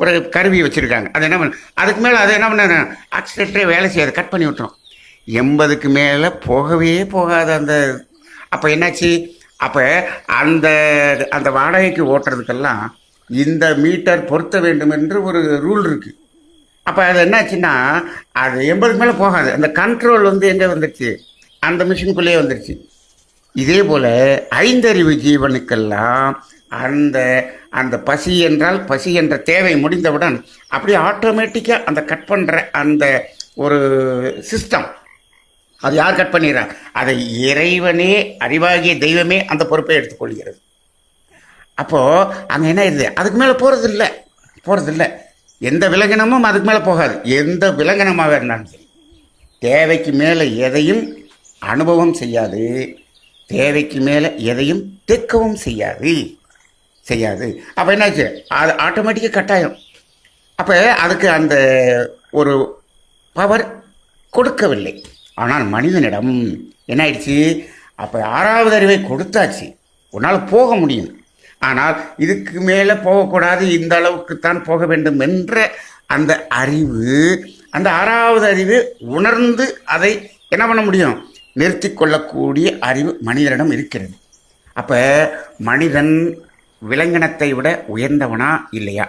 ஒரு கருவி வச்சுருக்காங்க. அது என்ன பண்ண, அதுக்கு மேலே அது என்ன பண்ண, ஆக்சிலேட்டரே வேலை செய்யாது, கட் பண்ணி விட்டுரும். 80க்கு மேலே போகவே போகாது அந்த. அப்போ என்னாச்சு, அப்போ அந்த அந்த வாடகைக்கு ஓட்டுறதுக்கெல்லாம் இந்த மீட்டர் பொருத்த வேண்டும் என்று ஒரு ரூல் இருக்குது. அப்போ அது என்னாச்சுன்னா அது 80க்கு மேலே போகாது. அந்த கண்ட்ரோல் எங்கே வந்துடுச்சு, அந்த மிஷினுக்குள்ளேயே வந்துடுச்சு. இதே போல் ஐந்தறிவு ஜீவனுக்கெல்லாம் அந்த அந்த பசி என்றால் பசி என்ற தேவை முடிந்தவுடன் அப்படியே ஆட்டோமேட்டிக்காக அந்த கட் பண்ணுற அந்த ஒரு சிஸ்டம், அது யார் கட் பண்ணிடுறாங்க, அதை இறைவனே, அறிவாகிய தெய்வமே அந்த பொறுப்பை எடுத்துக்கொள்கிறது. அப்போது அங்கே என்ன ஆயிடுது, அதுக்கு மேலே போகிறதில்ல. எந்த விலங்கினமும் அதுக்கு மேலே போகாது. எந்த விலங்கினமாக இருந்தாலும் சரி, தேவைக்கு மேலே எதையும் அனுபவம் செய்யாது, தேவைக்கு மேலே எதையும் தேக்கவும் செய்யாது. அப்போ என்னாச்சு, அது ஆட்டோமேட்டிக்காக கட்டாயம். அப்போ அதுக்கு அந்த ஒரு பவர் கொடுக்கவில்லை. ஆனால் மனிதனிடம் என்ன ஆயிடுச்சு, அப்போ ஆறாவது அறிவை கொடுத்தாச்சு, உன்னால் போக முடியும். ஆனால் இதுக்கு மேலே போகக்கூடாது, இந்த அளவுக்குத்தான் போக வேண்டும் என்ற அந்த அறிவு, அந்த ஆறாவது அறிவு உணர்ந்து அதை என்ன பண்ண முடியும், நிறுத்தி கொள்ளக்கூடிய அறிவு மனிதனிடம் இருக்கிறது. அப்போ மனிதன் விலங்கினத்தை விட உயர்ந்தவனா இல்லையா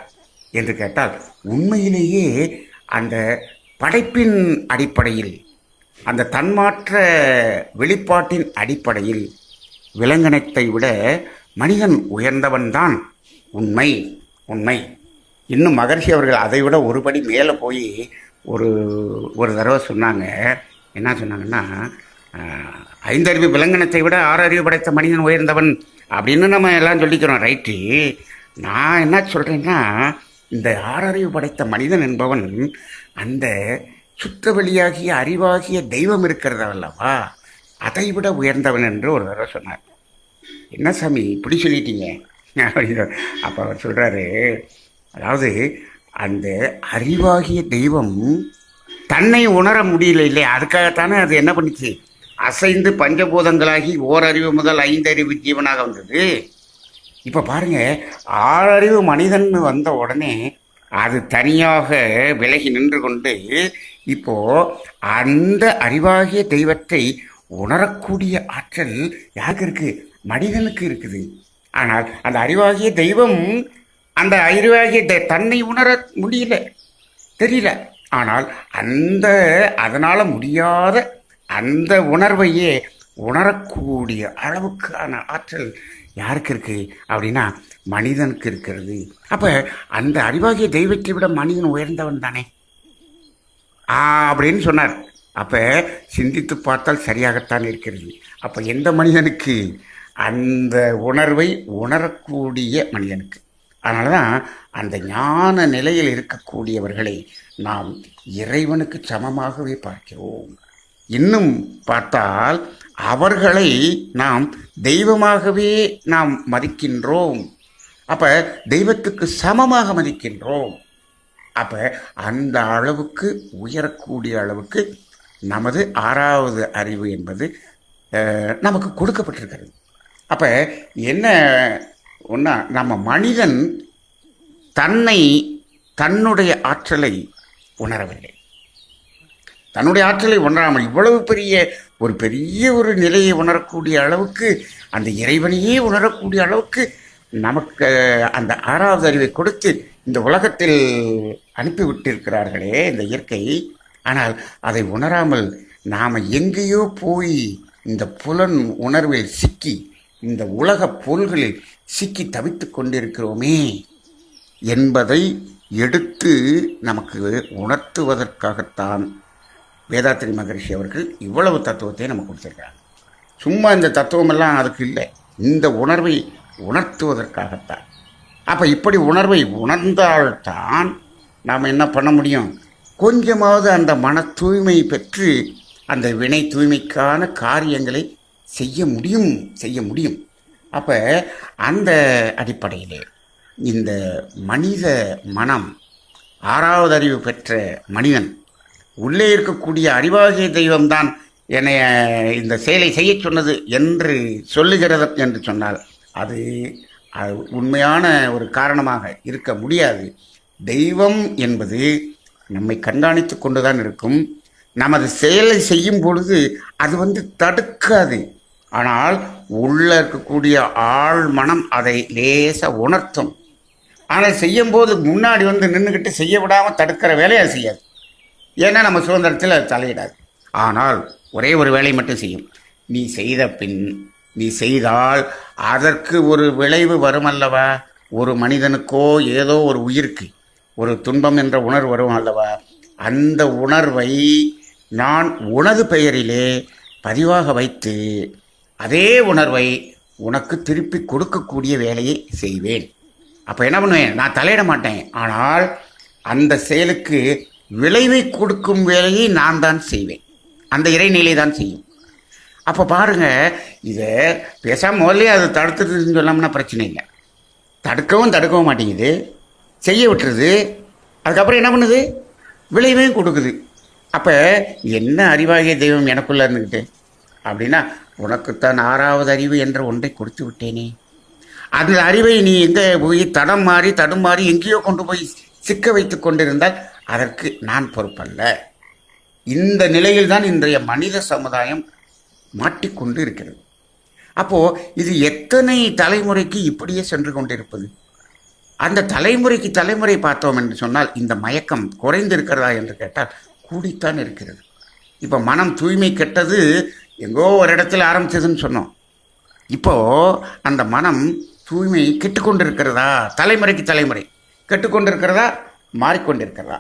என்று கேட்டால் உண்மையிலேயே அந்த படைப்பின் அடிப்படையில், அந்த தன்மாற்ற வெளிப்பாட்டின் அடிப்படையில் விலங்கினத்தை விட மனிதன் உயர்ந்தவன்தான். உண்மை. இன்னும் மகர்ஷி அவர்கள் அதை விட ஒருபடி மேலே போய் ஒரு தடவை சொன்னாங்க. என்ன சொன்னாங்கன்னா, ஐந்தறிவு விலங்கினத்தை விட ஆறறிவு படைத்த மனிதன் உயர்ந்தவன் அப்படின்னு நம்ம எல்லாம் சொல்லிக்கிறோம், ரைட்டு. நான் என்ன சொல்கிறேன்னா, இந்த ஆறறிவு படைத்த மனிதன் என்பவன் அந்த சுற்றவெளியாகிய அறிவாகிய தெய்வம் இருக்கிறது அல்லவா, அதை விட உயர்ந்தவன் என்று ஒரு தடவை சொன்னார். என்ன சாமி இப்படி சொல்லிட்டீங்க அப்படின்னு. அப்போ அவர் சொல்கிறாரு, அதாவது அந்த அறிவாகிய தெய்வம் தன்னை உணர முடியல இல்லையா? அதுக்காகத்தானே அது என்ன பண்ணிச்சு, அசைந்து பஞ்சபூதங்களாகி ஓரறிவு முதல் 5 அறிவு ஜீவனாக வந்தது. இப்போ பாருங்க, 6 அறிவு மனிதன் வந்த உடனே அது தனியாக விலகி நின்று கொண்டு இப்போ அந்த அறிவாகிய தெய்வத்தை உணரக்கூடிய ஆற்றல் யாருக்கு இருக்கு? மனிதனுக்கு இருக்குது. ஆனால் அந்த அறிவாகிய தெய்வம் அந்த அறிவாகிய தன்னை உணர முடியல, தெரியல. ஆனால் அந்த அதனால முடியாத அந்த உணர்வையே உணரக்கூடிய அளவுக்கான ஆற்றல் யாருக்கு இருக்கு அப்படின்னா மனிதனுக்கு இருக்கிறது. அப்ப அந்த அறிவாகிய தெய்வத்தை விட மனிதன் உயர்ந்தவன் தானே அப்படின்னு சொன்னார். அப்ப சிந்தித்து பார்த்தால் சரியாகத்தான் இருக்கிறது. அப்ப எந்த மனிதனுக்கு? அந்த உணர்வை உணரக்கூடிய மனிதனுக்கு. அதனாலதான் அந்த ஞான நிலையில் இருக்கக்கூடியவர்களை நாம் இறைவனுக்கு சமமாகவே பார்க்கிறோம். இன்னும் பார்த்தால் அவர்களை நாம் தெய்வமாகவே நாம் மதிக்கின்றோம். அப்ப தெய்வத்துக்கு சமமாக மதிக்கின்றோம். அப்ப அந்த அளவுக்கு உயரக்கூடிய அளவுக்கு நமது 6வது அறிவு என்பது நமக்கு கொடுக்கப்பட்டிருக்கிறது. அப்ப என்ன ஒன்றா, நம்ம மனிதன் தன்னுடைய ஆற்றலை உணரவில்லை. தன்னுடைய ஆற்றலை உணராமல் இவ்வளவு பெரிய ஒரு நிலையை உணரக்கூடிய அளவுக்கு, அந்த இறைவனையே உணரக்கூடிய அளவுக்கு நமக்கு அந்த 6வது அறிவை கொடுத்து இந்த உலகத்தில் அனுப்பிவிட்டிருக்கிறார்களே இந்த இயற்கை. ஆனால் அதை உணராமல் நாம் எங்கேயோ போய் இந்த புலன் உணர்வில் சிக்கி இந்த உலக பொருள்களில் சிக்கி தவித்து கொண்டிருக்கிறோமே என்பதை எடுத்து நமக்கு உணர்த்துவதற்காகத்தான் வேதாத்திரி மகரிஷி அவர்கள் இவ்வளவு தத்துவத்தை நமக்கு கொடுத்துருக்காங்க. சும்மா இந்த தத்துவமெல்லாம் அதுக்கு இல்லை, இந்த உணர்வை உணர்த்துவதற்காகத்தான். அப்போ இப்படி உணர்வை உணர்ந்தால்தான் நாம் என்ன பண்ண முடியும்? கொஞ்சமாவது அந்த மன தூய்மை பெற்று அந்த வினை தூய்மைக்கான காரியங்களை செய்ய முடியும். அப்போ அந்த அடிப்படையில் இந்த மனித மனம் 6வது அறிவு பெற்ற மனிதன் உள்ளே இருக்கக்கூடிய அறிவாகிய தெய்வம்தான் என்னை இந்த செயலை செய்ய சொன்னது என்று சொல்லுகிறது என்று சொன்னால் அது உண்மையான ஒரு காரணமாக இருக்க முடியாது. தெய்வம் என்பது நம்மை கண்காணித்து கொண்டுதான் இருக்கும். நமது செயலை செய்யும் பொழுது அது தடுக்காது. ஆனால் உள்ள இருக்கக்கூடிய ஆழ் மனம் அதை லேசாக உணர்த்தும். ஆனால் செய்யும்போது முன்னாடி நின்றுக்கிட்டு செய்ய விடாமல் தடுக்கிற வேலையை அது செய்யாது. ஏன்னா நம்ம சுதந்திரத்தில் அது தலையிடாது. ஆனால் ஒரே ஒரு வேலை மட்டும் செய்யும். நீ செய்த பின் நீ செய்தால் அதற்கு ஒரு விளைவு வரும் அல்லவா? ஒரு மனிதனுக்கோ ஏதோ ஒரு உயிருக்கு ஒரு துன்பம் என்ற உணர்வு வரும் அல்லவா? அந்த உணர்வை நான் உனது பெயரிலே பதிவாக வைத்து அதே உணர்வை உனக்கு திருப்பி கொடுக்கக்கூடிய வேலையை செய்வேன். அப்போ என்ன பண்ணுவேன்? நான் தலையிட மாட்டேன். ஆனால் அந்த செயலுக்கு விளைவை கொடுக்கும் வேலையை நான் தான் செய்வேன். அந்த இறைநிலை தான் செய்யும். அப்போ பாருங்கள், இதை பேசாமல் முதல்ல அது தடுத்துட்டுன்னு சொல்லாமன்னா பிரச்சனை இல்லை. தடுக்கவும் மாட்டேங்குது, செய்ய விட்டுருது. அதுக்கப்புறம் என்ன பண்ணுது? விளைவையும் கொடுக்குது. அப்போ என்ன அறிவாகிய தெய்வம் எனக்குள்ளே இருந்துக்கிட்டு அப்படின்னா, உனக்குத்தான் 6வது அறிவு என்ற ஒன்றை கொடுத்து விட்டேனே. அந்த அறிவை நீ எங்கே போய் தடுமாறி எங்கேயோ கொண்டு போய் சிக்க வைத்து கொண்டிருந்தால் அதற்கு நான் பொறுப்பல்ல. இந்த நிலையில் தான் இன்றைய மனித சமுதாயம் மாட்டிக்கொண்டு இருக்கிறது. அப்போது இது எத்தனை தலைமுறைக்கு இப்படியே சென்று கொண்டிருப்பது? அந்த தலைமுறை பார்த்தோம் என்று சொன்னால் இந்த மயக்கம் குறைந்திருக்கிறதா என்று கேட்டால் கூடித்தான் இருக்கிறது. இப்போ மனம் தூய்மை கெட்டது எங்கோ ஒரு இடத்துல ஆரம்பிச்சதுன்னு சொன்னோம். இப்போது அந்த மனம் தூய்மை கெட்டுக்கொண்டிருக்கிறதா? தலைமுறைக்கு தலைமுறை கெட்டுக்கொண்டிருக்கிறதா, மாறிக்கொண்டிருக்கிறதா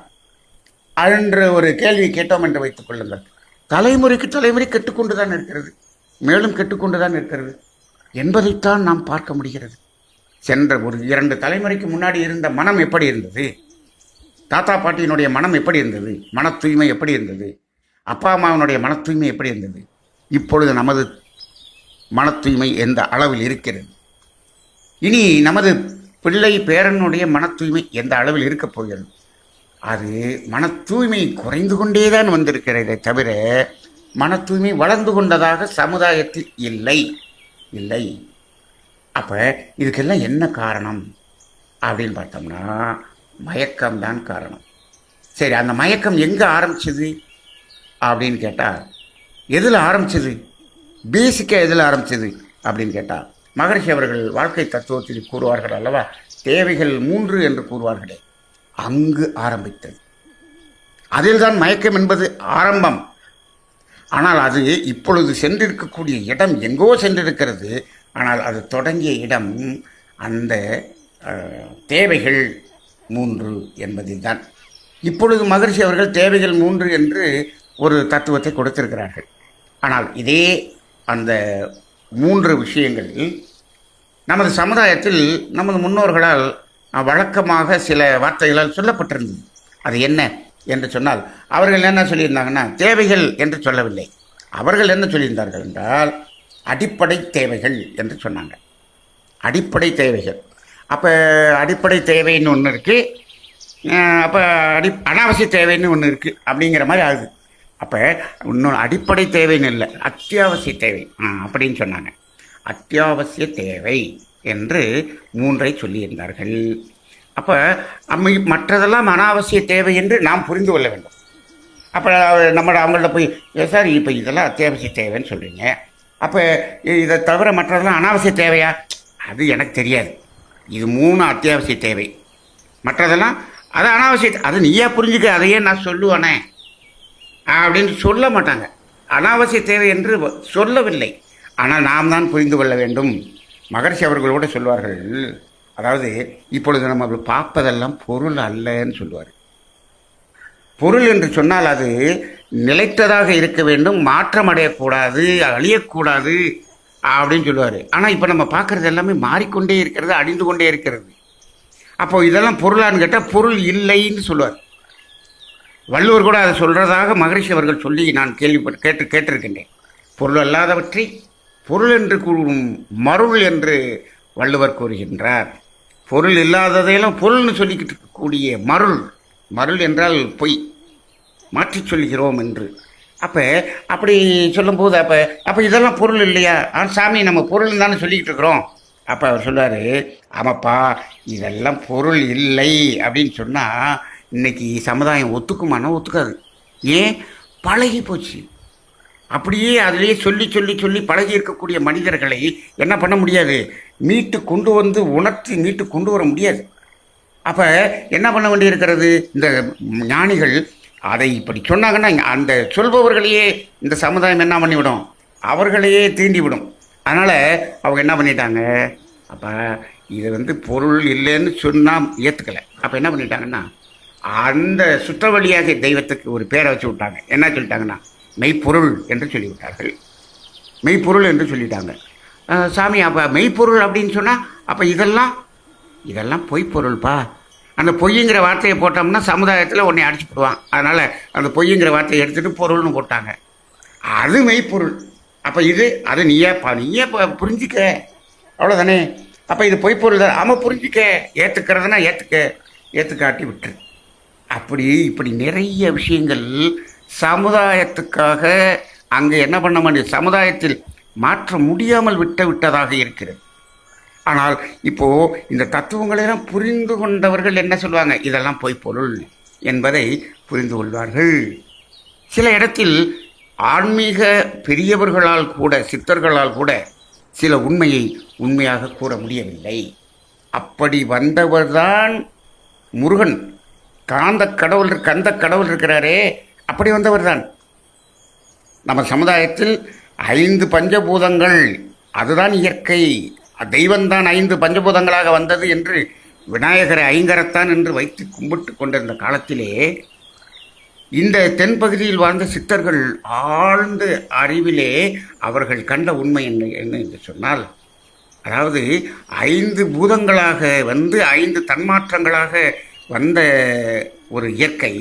என்ற ஒரு கேள்வி கேட்டோம் என்று வைத்துக் கொள்ளுங்கள். தலைமுறைக்கு தலைமுறை கெட்டுக்கொண்டு தான் இருக்கிறது, மேலும் கெட்டுக்கொண்டு தான் இருக்கிறது என்பதைத்தான் நாம் பார்க்க முடிகிறது. சென்ற ஒரு 2 தலைமுறைக்கு முன்னாடி இருந்த மனம் எப்படி இருந்தது? தாத்தா பாட்டியினுடைய மனம் எப்படி இருந்தது? மன தூய்மை எப்படி இருந்தது? அப்பா அம்மாவினுடைய மன தூய்மை எப்படி இருந்தது? இப்பொழுது நமது மன தூய்மை எந்த அளவில் இருக்கிறது? இனி நமது பிள்ளை பேரனுடைய மன தூய்மை எந்த அளவில் இருக்கப் போகிறது? அது மன தூய்மை குறைந்து கொண்டே தான் வந்திருக்கிறதே தவிர மன தூய்மை வளர்ந்து கொண்டதாக சமுதாயத்தில் இல்லை இல்லை. அப்போ இதுக்கெல்லாம் என்ன காரணம் அப்படின்னு பார்த்தோம்னா மயக்கம்தான் காரணம். சரி, அந்த மயக்கம் எங்கே ஆரம்பிச்சது அப்படின்னு கேட்டால் எதில் ஆரம்பிச்சது, பேசிக்காக எதில் ஆரம்பிச்சது அப்படின்னு கேட்டால் மகரிஷி அவர்கள் வாழ்க்கை தத்துவத்தில் கூறுவார்கள் அல்லவா, தேவைகள் 3 என்று கூறுவார்களே, அங்கு ஆரம்பித்தது. அதில்தான் மயக்கம் என்பது ஆரம்பம். ஆனால் அது இப்பொழுது சென்றிருக்கக்கூடிய இடம் எங்கோ சென்றிருக்கிறது. ஆனால் அது தொடங்கிய இடம் அந்த தேவைகள் 3 என்பதில் தான். இப்பொழுது மகரிஷி அவர்கள் தேவைகள் 3 என்று ஒரு தத்துவத்தை கொடுத்திருக்கிறார்கள். ஆனால் இதே அந்த 3 விஷயங்கள் நமது சமுதாயத்தில் நமது முன்னோர்களால் வழக்கமாக சில வார்த்தைகளால் சொல்லப்பட்டிருந்தது. அது என்ன என்று சொன்னால், அவர்கள் என்ன சொல்லியிருந்தாங்கன்னா தேவைகள் என்று சொல்லவில்லை. அவர்கள் என்ன சொல்லியிருந்தார்கள் என்றால் அடிப்படை தேவைகள் என்று சொன்னாங்க. அடிப்படை தேவைகள். அப்போ அடிப்படை தேவைன்னு ஒன்று இருக்குது, அப்போ அனாவசிய தேவைன்னு ஒன்று இருக்குது அப்படிங்கிற மாதிரி ஆகுது. அப்போ இன்னொன்று அடிப்படை தேவைன்னு இல்லை, அத்தியாவசிய தேவை அப்படின்னு சொன்னாங்க. அத்தியாவசிய தேவை என்று 3ஐ சொல்லியிருந்தார்கள். அப்போ மற்றதெல்லாம் அனாவசிய தேவை என்று நாம் புரிந்து கொள்ள வேண்டும். அப்போ அவங்கள்ட்ட போய் சார் இப்போ இதெல்லாம் அத்தியாவசிய தேவைன்னு சொல்கிறீங்க, அப்போ இதை தவிர மற்றதெல்லாம் அனாவசிய தேவையா? அது எனக்கு தெரியாது. இது 3 அத்தியாவசிய தேவை, மற்றதெல்லாம் அது அனாவசிய, அது நீயா புரிஞ்சுக்க, அதையே நான் சொல்லுவானே அப்படின்னு சொல்ல மாட்டாங்க. அனாவசிய தேவை என்று சொல்லவில்லை. ஆனால் நாம் தான் புரிந்து கொள்ள வேண்டும். மகரிஷி அவர்களோடு சொல்வார்கள், அதாவது இப்பொழுது நம்ம பார்ப்பதெல்லாம் பொருள் அல்லன்னு சொல்லுவார். பொருள் என்று சொன்னால் அது நிலைத்ததாக இருக்க வேண்டும், மாற்றம் அடையக்கூடாது, அழியக்கூடாது அப்படின்னு சொல்லுவார். ஆனால் இப்போ நம்ம பார்க்குறது எல்லாமே மாறிக்கொண்டே இருக்கிறது, அழிந்து கொண்டே இருக்கிறது. அப்போ இதெல்லாம் பொருளான்னு கேட்டால் பொருள் இல்லைன்னு சொல்லுவார். வள்ளுவர் கூட அதை சொல்கிறதாக மகரிஷி அவர்கள் சொல்லி நான் கேட்டிருக்கின்றேன். பொருள் அல்லாதவற்றை பொருள் என்று கூறும் மருள் என்று வள்ளுவர் கூறுகின்றார். பொருள் இல்லாததையெல்லாம் பொருள்னு சொல்லிக்கிட்டு இருக்கக்கூடிய மருள் என்றால் பொய், மாற்றி சொல்கிறோம் என்று. அப்போ அப்படி சொல்லும்போது அப்போ இதெல்லாம் பொருள் இல்லையா? சாமி நம்ம பொருள் தானே சொல்லிக்கிட்டு இருக்கிறோம். அப்போ அவர் சொல்லுவார், ஆமாப்பா இதெல்லாம் பொருள் இல்லை அப்படின்னு சொன்னால் இன்றைக்கி சமுதாயம் ஒத்துக்குமானா ஒத்துக்காது. ஏன்? பழகி போச்சு. அப்படியே அதிலேயே சொல்லி சொல்லி சொல்லி பழகி இருக்கக்கூடிய மனிதர்களை என்ன பண்ண முடியாது, மீட்டு கொண்டு வந்து உணர்த்தி மீட்டு கொண்டு வர முடியாது. அப்போ என்ன பண்ண வேண்டியிருக்கிறது, இந்த ஞானிகள் அதை இப்படி சொன்னாங்கன்னா அந்த சொல்பவர்களையே இந்த சமுதாயம் என்ன பண்ணிவிடும், அவர்களையே தீண்டிவிடும். அதனால் அவங்க என்ன பண்ணிட்டாங்க, அப்போ இது பொருள் இல்லைன்னு சொன்னால் ஏற்றுக்கலை. அப்போ என்ன பண்ணிட்டாங்கன்னா அந்த சுற்ற வழியாக தெய்வத்துக்கு ஒரு பேரை வச்சு விட்டாங்க. என்ன சொல்லிட்டாங்கன்னா மெய்ப்பொருள் என்று சொல்லிவிட்டார்கள். மெய்ப்பொருள் என்று சொல்லிட்டாங்க. சாமி அப்போ மெய்ப்பொருள் அப்படின்னு சொன்னால் அப்போ இதெல்லாம் பொய்ப்பொருள்ப்பா. அந்த பொய்யுங்கிற வார்த்தையை போட்டோம்னா சமுதாயத்தில் உன்னை அடிச்சு போடுவான். அதனால் அந்த பொய்யுங்கிற வார்த்தையை எடுத்துகிட்டு பொருள்னு போட்டாங்க. அது மெய்ப்பொருள். அப்போ அது நீயே புரிஞ்சிக்க, அவ்வளோதானே. அப்போ இது பொய்ப்பொருள் தான். ஆமாம் புரிஞ்சிக்க, ஏற்றுக்கிறதுனா ஏற்றுக்காட்டி விட்டுரு. இப்படி நிறைய விஷயங்கள் சமுதாயத்துக்காக அங்கே என்ன பண்ண முடியும், சமுதாயத்தில் மாற்ற முடியாமல் விட்டதாக இருக்கிறது. ஆனால் இப்போது இந்த தத்துவங்களெல்லாம் புரிந்து கொண்டவர்கள் என்ன சொல்லுவாங்க, இதெல்லாம் பொய்ப்பொருள் என்பதை புரிந்து கொள்வார்கள். சில இடத்தில் ஆன்மீக பெரியவர்களால் கூட, சித்தர்களால் கூட சில உண்மையை உண்மையாக கூற முடியவில்லை. அப்படி வந்தவர்தான் முருகன். கந்த கடவுள் இருக்கிறாரே, அப்படி வந்தவர் தான். நம்ம சமுதாயத்தில் 5 பஞ்சபூதங்கள், அதுதான் இயற்கை, தெய்வம்தான் 5 பஞ்சபூதங்களாக வந்தது என்று விநாயகரை ஐங்கரத்தான் என்று வைத்து கும்பிட்டு கொண்டிருந்த காலத்திலே இந்த தென்பகுதியில் வாழ்ந்த சித்தர்கள் ஆழ்ந்த அறிவிலே அவர்கள் கண்ட உண்மை என்ன என்று சொன்னால், அதாவது 5 பூதங்களாக வந்து 5 தன்மாற்றங்களாக வந்த ஒரு இயற்கை,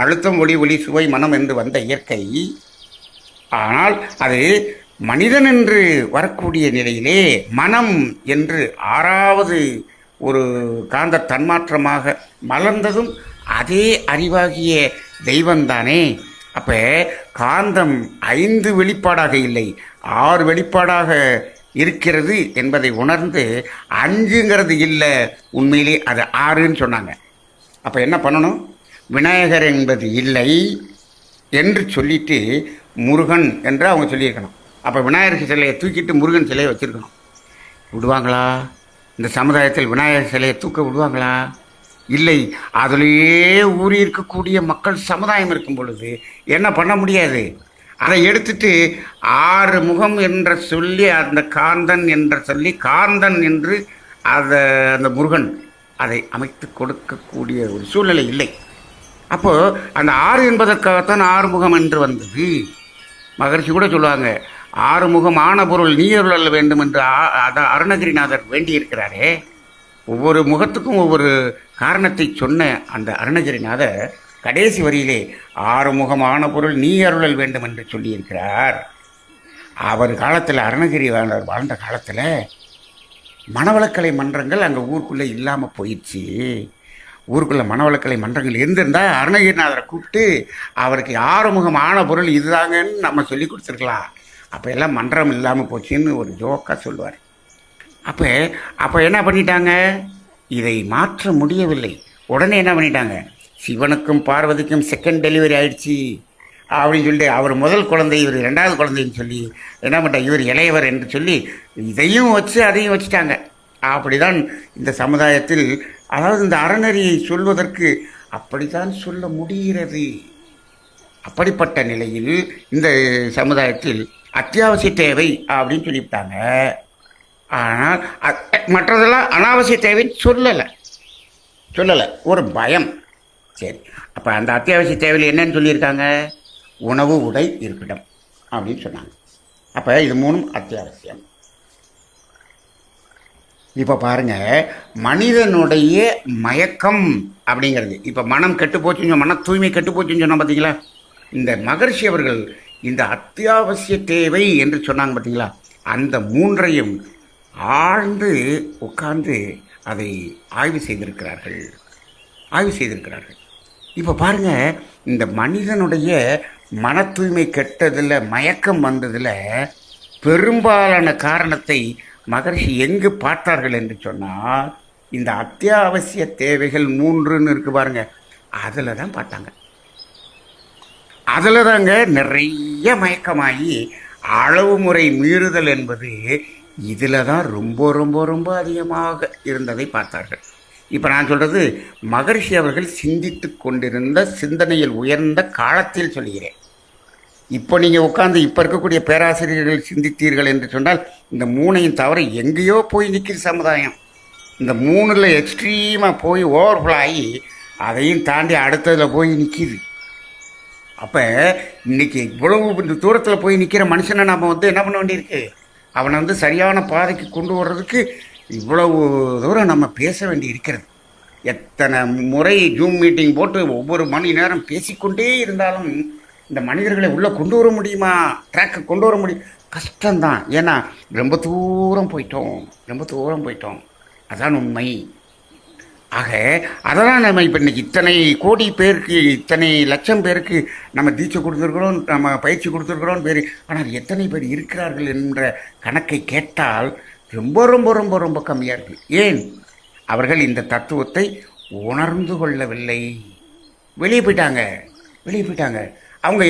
அழுத்தம் ஒளி சுவை மனம் என்று வந்த இயற்கை, ஆனால் அது மனிதன் என்று வரக்கூடிய நிலையிலே மனம் என்று 6வது ஒரு காந்த தன்மாற்றமாக மலர்ந்ததும் அதே அறிவாகிய தெய்வம்தானே. அப்போ காந்தம் 5 வெளிப்பாடாக இல்லை 6 வெளிப்பாடாக இருக்கிறது என்பதை உணர்ந்து 5ங்கிறது இல்லை, உண்மையிலே அது 6ன்னு சொன்னாங்க. அப்போ என்ன பண்ணணும்? விநாயகர் என்பது இல்லை என்று சொல்லிட்டு முருகன் என்று அவங்க சொல்லியிருக்கணும். அப்போ விநாயகர் சிலையை தூக்கிட்டு முருகன் சிலையை வச்சுருக்கணும். விடுவாங்களா? இந்த சமுதாயத்தில் விநாயகர் சிலையை தூக்க விடுவாங்களா? இல்லை. அதிலேயே ஊறி இருக்கக்கூடிய மக்கள் சமுதாயம் இருக்கும் பொழுது என்ன பண்ண முடியாது. அதை எடுத்துட்டு 6 முகம் என்ற சொல்லி அந்த காந்தன் என்ற சொல்லி காந்தன் என்று அந்த முருகன் அதை அமைத்து கொடுக்கக்கூடிய ஒரு சூழ்நிலை இல்லை. அப்போது அந்த 6 என்பதற்காகத்தான் 6 முகம் என்று வந்தது. மகர்ஷி கூட சொல்லுவாங்க, 6 முகம் ஆன பொருள் நீ அருள வேண்டும் என்று அருணகிரிநாதர் வேண்டியிருக்கிறாரே. ஒவ்வொரு முகத்துக்கும் ஒவ்வொரு காரணத்தை சொன்ன அந்த அருணகிரிநாதர் கடைசி வரியிலே 6 முகமான பொருள் நீ அருளல் வேண்டும் என்று சொல்லியிருக்கிறார். அவர் காலத்தில் அருணகிரி வாழ்ந்த காலத்தில் மனவளக்கலை மன்றங்கள் அங்கே ஊருக்குள்ளே இல்லாமல் போயிடுச்சு. ஊருக்குள்ளே மனவளக்கலை மன்றங்கள் இருந்திருந்தால் அருணகிரிநாதரை கூப்பிட்டு அவருக்கு 6 முகமான பொருள் இதுதாங்கன்னு நம்ம சொல்லி கொடுத்துருக்கலாம். அப்போ எல்லாம் மன்றம் இல்லாமல் போச்சுன்னு ஒரு ஜோக்காக சொல்லுவார். அப்போ என்ன பண்ணிட்டாங்க? இதை மாற்ற முடியவில்லை. உடனே என்ன பண்ணிட்டாங்க? சிவனுக்கும் பார்வதிக்கும் செகண்ட் டெலிவரி ஆயிடுச்சு அப்படின்னு சொல்லிட்டு அவர் முதல் குழந்தை, இவர் 2வது குழந்தைன்னு சொல்லி என்ன பண்ணிட்டாங்க? இவர் இளையவர் என்று சொல்லி இதையும் வச்சு அதையும் வச்சுட்டாங்க. அப்படிதான் இந்த சமுதாயத்தில், அதாவது இந்த அறநெறியை சொல்வதற்கு அப்படித்தான் சொல்ல முடிகிறது. அப்படிப்பட்ட நிலையில் இந்த சமுதாயத்தில் அத்தியாவசிய தேவை அப்படின்னு சொல்லிவிட்டாங்க. ஆனால் மற்றதெல்லாம் அனாவசிய தேவைன்னு சொல்லலை, ஒரு பயம். சரி, அப்போ அந்த அத்தியாவசிய தேவையில் என்னன்னு சொல்லியிருக்காங்க? உணவு, உடை, இருப்பிடம் அப்படின்னு சொன்னாங்க. அப்போ இது 3 அத்தியாவசியம். இப்போ பாருங்கள், மனிதனுடைய மயக்கம் அப்படிங்கிறது, இப்போ மனம் கெட்டு போச்சுன்னு, மன தூய்மை கெட்டு போச்சுன்னு சொன்னால் பார்த்தீங்களா? இந்த மகர்ஷி அவர்கள் இந்த அத்தியாவசிய தேவை என்று சொன்னாங்க பார்த்தீங்களா? அந்த 3ஐயும் ஆழ்ந்து உட்கார்ந்து அதை ஆய்வு செய்திருக்கிறார்கள். இப்போ பாருங்கள், இந்த மனிதனுடைய மன தூய்மை கெட்டதில், மயக்கம் வந்ததில் பெரும்பாலான காரணத்தை மகர்ஷி எங்கு பார்த்தார்கள் என்று சொன்னால், இந்த அத்தியாவசிய தேவைகள் 3ன்னு இருக்கு பாருங்க, அதில் தான் பார்த்தாங்க. அதில் தாங்க நிறைய மயக்கமாகி அளவு முறை மீறுதல் என்பது இதில் தான் ரொம்ப ரொம்ப ரொம்ப அதிகமாக இருந்ததை பார்த்தார்கள். இப்போ நான் சொல்கிறது மகர்ஷி அவர்கள் சிந்தித்து கொண்டிருந்த, சிந்தனையில் உயர்ந்த காலத்தில் சொல்கிறேன். இப்போ நீங்கள் உட்காந்து இப்போ இருக்கக்கூடிய பேராசிரியர்கள் சிந்தித்தீர்கள் என்று சொன்னால் இந்த 3ஐயும் தவிர எங்கேயோ போய் நிற்கிற சமுதாயம். இந்த 3ல் எக்ஸ்ட்ரீமாக போய் ஓவர்ஃப்ளோ ஆகி அதையும் தாண்டி அடுத்ததில் போய் நிற்கிது. அப்போ இன்றைக்கி இவ்வளவு இந்த தூரத்தில் போய் நிற்கிற மனுஷனை நம்ம என்ன பண்ண வேண்டியிருக்கு? அவனை சரியான பாதைக்கு கொண்டு வர்றதுக்கு இவ்வளவு தூரம் நம்ம பேச வேண்டி இருக்கிறது. எத்தனை முறை ஜூம் மீட்டிங் போட்டு ஒவ்வொரு மணி நேரம் பேசிக்கொண்டே இருந்தாலும் இந்த மனிதர்களை உள்ளே கொண்டு வர முடியுமா? ட்ராக்கை கொண்டு வர முடியும், கஷ்டம்தான். ஏன்னா ரொம்ப தூரம் போயிட்டோம். அதான் உண்மை. ஆக அதெல்லாம் நம்ம இப்போ இன்றைக்கி இத்தனை கோடி பேருக்கு, இத்தனை லட்சம் பேருக்கு நம்ம தீட்சை கொடுத்துருக்குறோம், நம்ம பயிற்சி கொடுத்துருக்குறோம் பேர். ஆனால் எத்தனை பேர் இருக்கிறார்கள் என்ற கணக்கை கேட்டால் ரொம்ப ரொம்ப ரொம்ப ரொம்ப கம்மியாக இருக்குது. ஏன்? அவர்கள் இந்த தத்துவத்தை உணர்ந்து கொள்ளவில்லை. வெளியே போயிட்டாங்க. அவங்க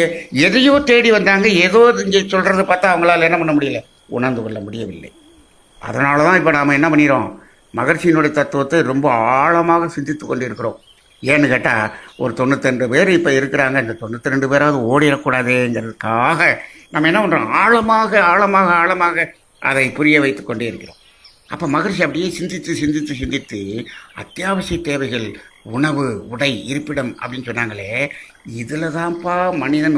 எதையோ தேடி வந்தாங்க, ஏதோ இங்கே சொல்கிறத பார்த்தா அவங்களால என்ன பண்ண முடியல, உணர்ந்து கொள்ள முடியவில்லை. அதனால தான் இப்போ நாம் என்ன பண்ணிடுறோம்? மகர்ஷியினுடைய தத்துவத்தை ரொம்ப ஆழமாக சிந்தித்து கொண்டிருக்கிறோம். ஏன்னு கேட்டால் ஒரு 92 பேர் இப்போ இருக்கிறாங்க. இந்த 92 பேராவது ஓடிடக்கூடாதுங்கிறதுக்காக நம்ம என்ன பண்ணுறோம்? ஆழமாக அதை புரிய வைத்து கொண்டே இருக்கிறோம். அப்போ மகர்ஷி அப்படியே சிந்தித்து அத்தியாவசிய தேவைகள் உணவு, உடை, இருப்பிடம் அப்படின்னு சொன்னாங்களே, இதில் தான்ப்பா மனிதன்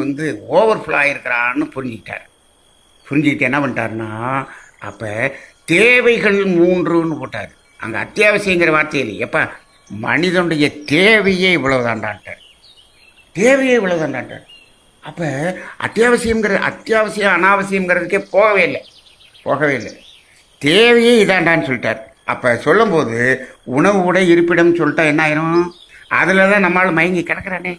ஓவர்ஃப்ளோ ஆகிருக்கிறான்னு புரிஞ்சுக்கிட்டு என்ன பண்ணிட்டாருன்னா, அப்போ தேவைகள் 3ன்னு போட்டார். அங்கே அத்தியாவசியங்கிற வார்த்தையில் எப்போ மனிதனுடைய தேவையே இவ்வளவுதான்டான்ட்டார். அப்போ அத்தியாவசியம் அனாவசியங்கிறதுக்கே போகவே இல்லை. தேவையே இதாண்டான்னு சொல்லிட்டார். அப்போ சொல்லும்போது உணவு, உடை, இருப்பிடம் சொல்லிட்டா என்ன ஆயிரும்? அதில் தான் நம்மளால் மயங்கி கிடக்கிறானே.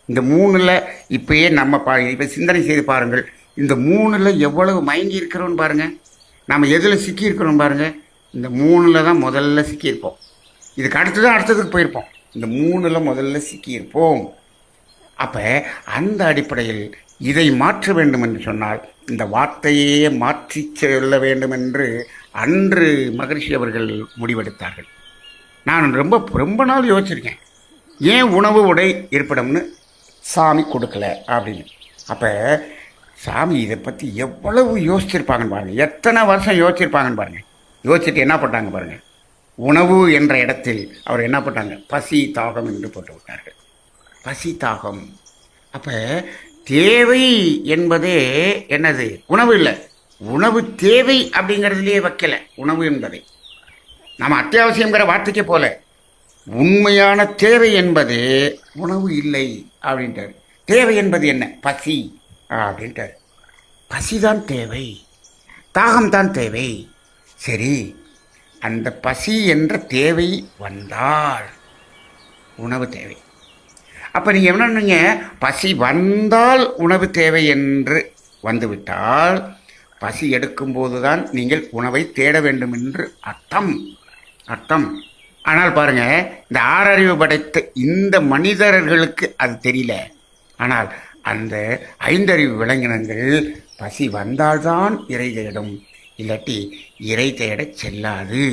இந்த மூணில் இப்பயே நம்ம இப்போ சிந்தனை செய்து பாருங்கள், இந்த மூணில் எவ்வளவு மயங்கி இருக்கிறோன்னு பாருங்கள். நம்ம எதில் சிக்கியிருக்கிறோம் பாருங்கள். இந்த மூணில் தான் முதல்ல சிக்கியிருப்போம். இதுக்கு அடுத்து தான் அடுத்ததுக்கு போயிருப்போம். இந்த மூணில் முதல்ல சிக்கியிருப்போம். அப்போ அந்த அடிப்படையில் இதை மாற்ற வேண்டும் என்று சொன்னால் இந்த வார்த்தையே மாற்றி சொல்ல வேண்டும் என்று அன்று மகரிஷி அவர்கள் முடிவெடுத்தார்கள். நான் ரொம்ப ரொம்ப நாள் யோசிச்சிருக்கேன், ஏன் உணவு உடை இருப்பிடம்னு சாமி கொடுக்கல அப்படின்னு. அப்போ சாமி இதை பற்றி எவ்வளவு யோசிச்சிருப்பாங்கன்னு பாருங்கள், எத்தனை வருஷம் யோசிச்சிருப்பாங்கன்னு பாருங்கள். யோசிச்சுட்டு என்ன போட்டாங்க பாருங்கள், உணவு என்ற இடத்தில் அவர் என்ன போட்டாங்க, பசி தாகம் என்று போட்டு விட்டார்கள். பசி தாகம். அப்போ தேவை என்பதே என்னது, உணவு இல்லை, உணவு தேவை அப்படிங்கிறதுலையே வைக்கல உணவு என்பதை. நம்ம அத்தியாவசியங்கிற வார்த்தைக்கே போல உண்மையான தேவை என்பது உணவு இல்லை அப்படின்ட்டார். தேவை என்பது என்ன, பசி அப்படின்ட்டார். பசிதான் தேவை, தாகம்தான் தேவை. சரி, அந்த பசி என்ற தேவை வந்தால் உணவு தேவை. அப்போ நீங்கள் என்னன்னீங்க, பசி வந்தால் உணவு தேவை என்று வந்துவிட்டால் பசி எடுக்கும்போது தான் நீங்கள் உணவை தேட வேண்டும் என்று அர்த்தம். ஆனால் பாருங்கள், இந்த ஆறறிவு படைத்த இந்த மனிதர்களுக்கு அது தெரியல. ஆனால் அந்த ஐந்தறிவு விலங்கினங்கள் பசி வந்தால்தான் இறை தேடும், இல்லாட்டி இறை தேட செல்லாது.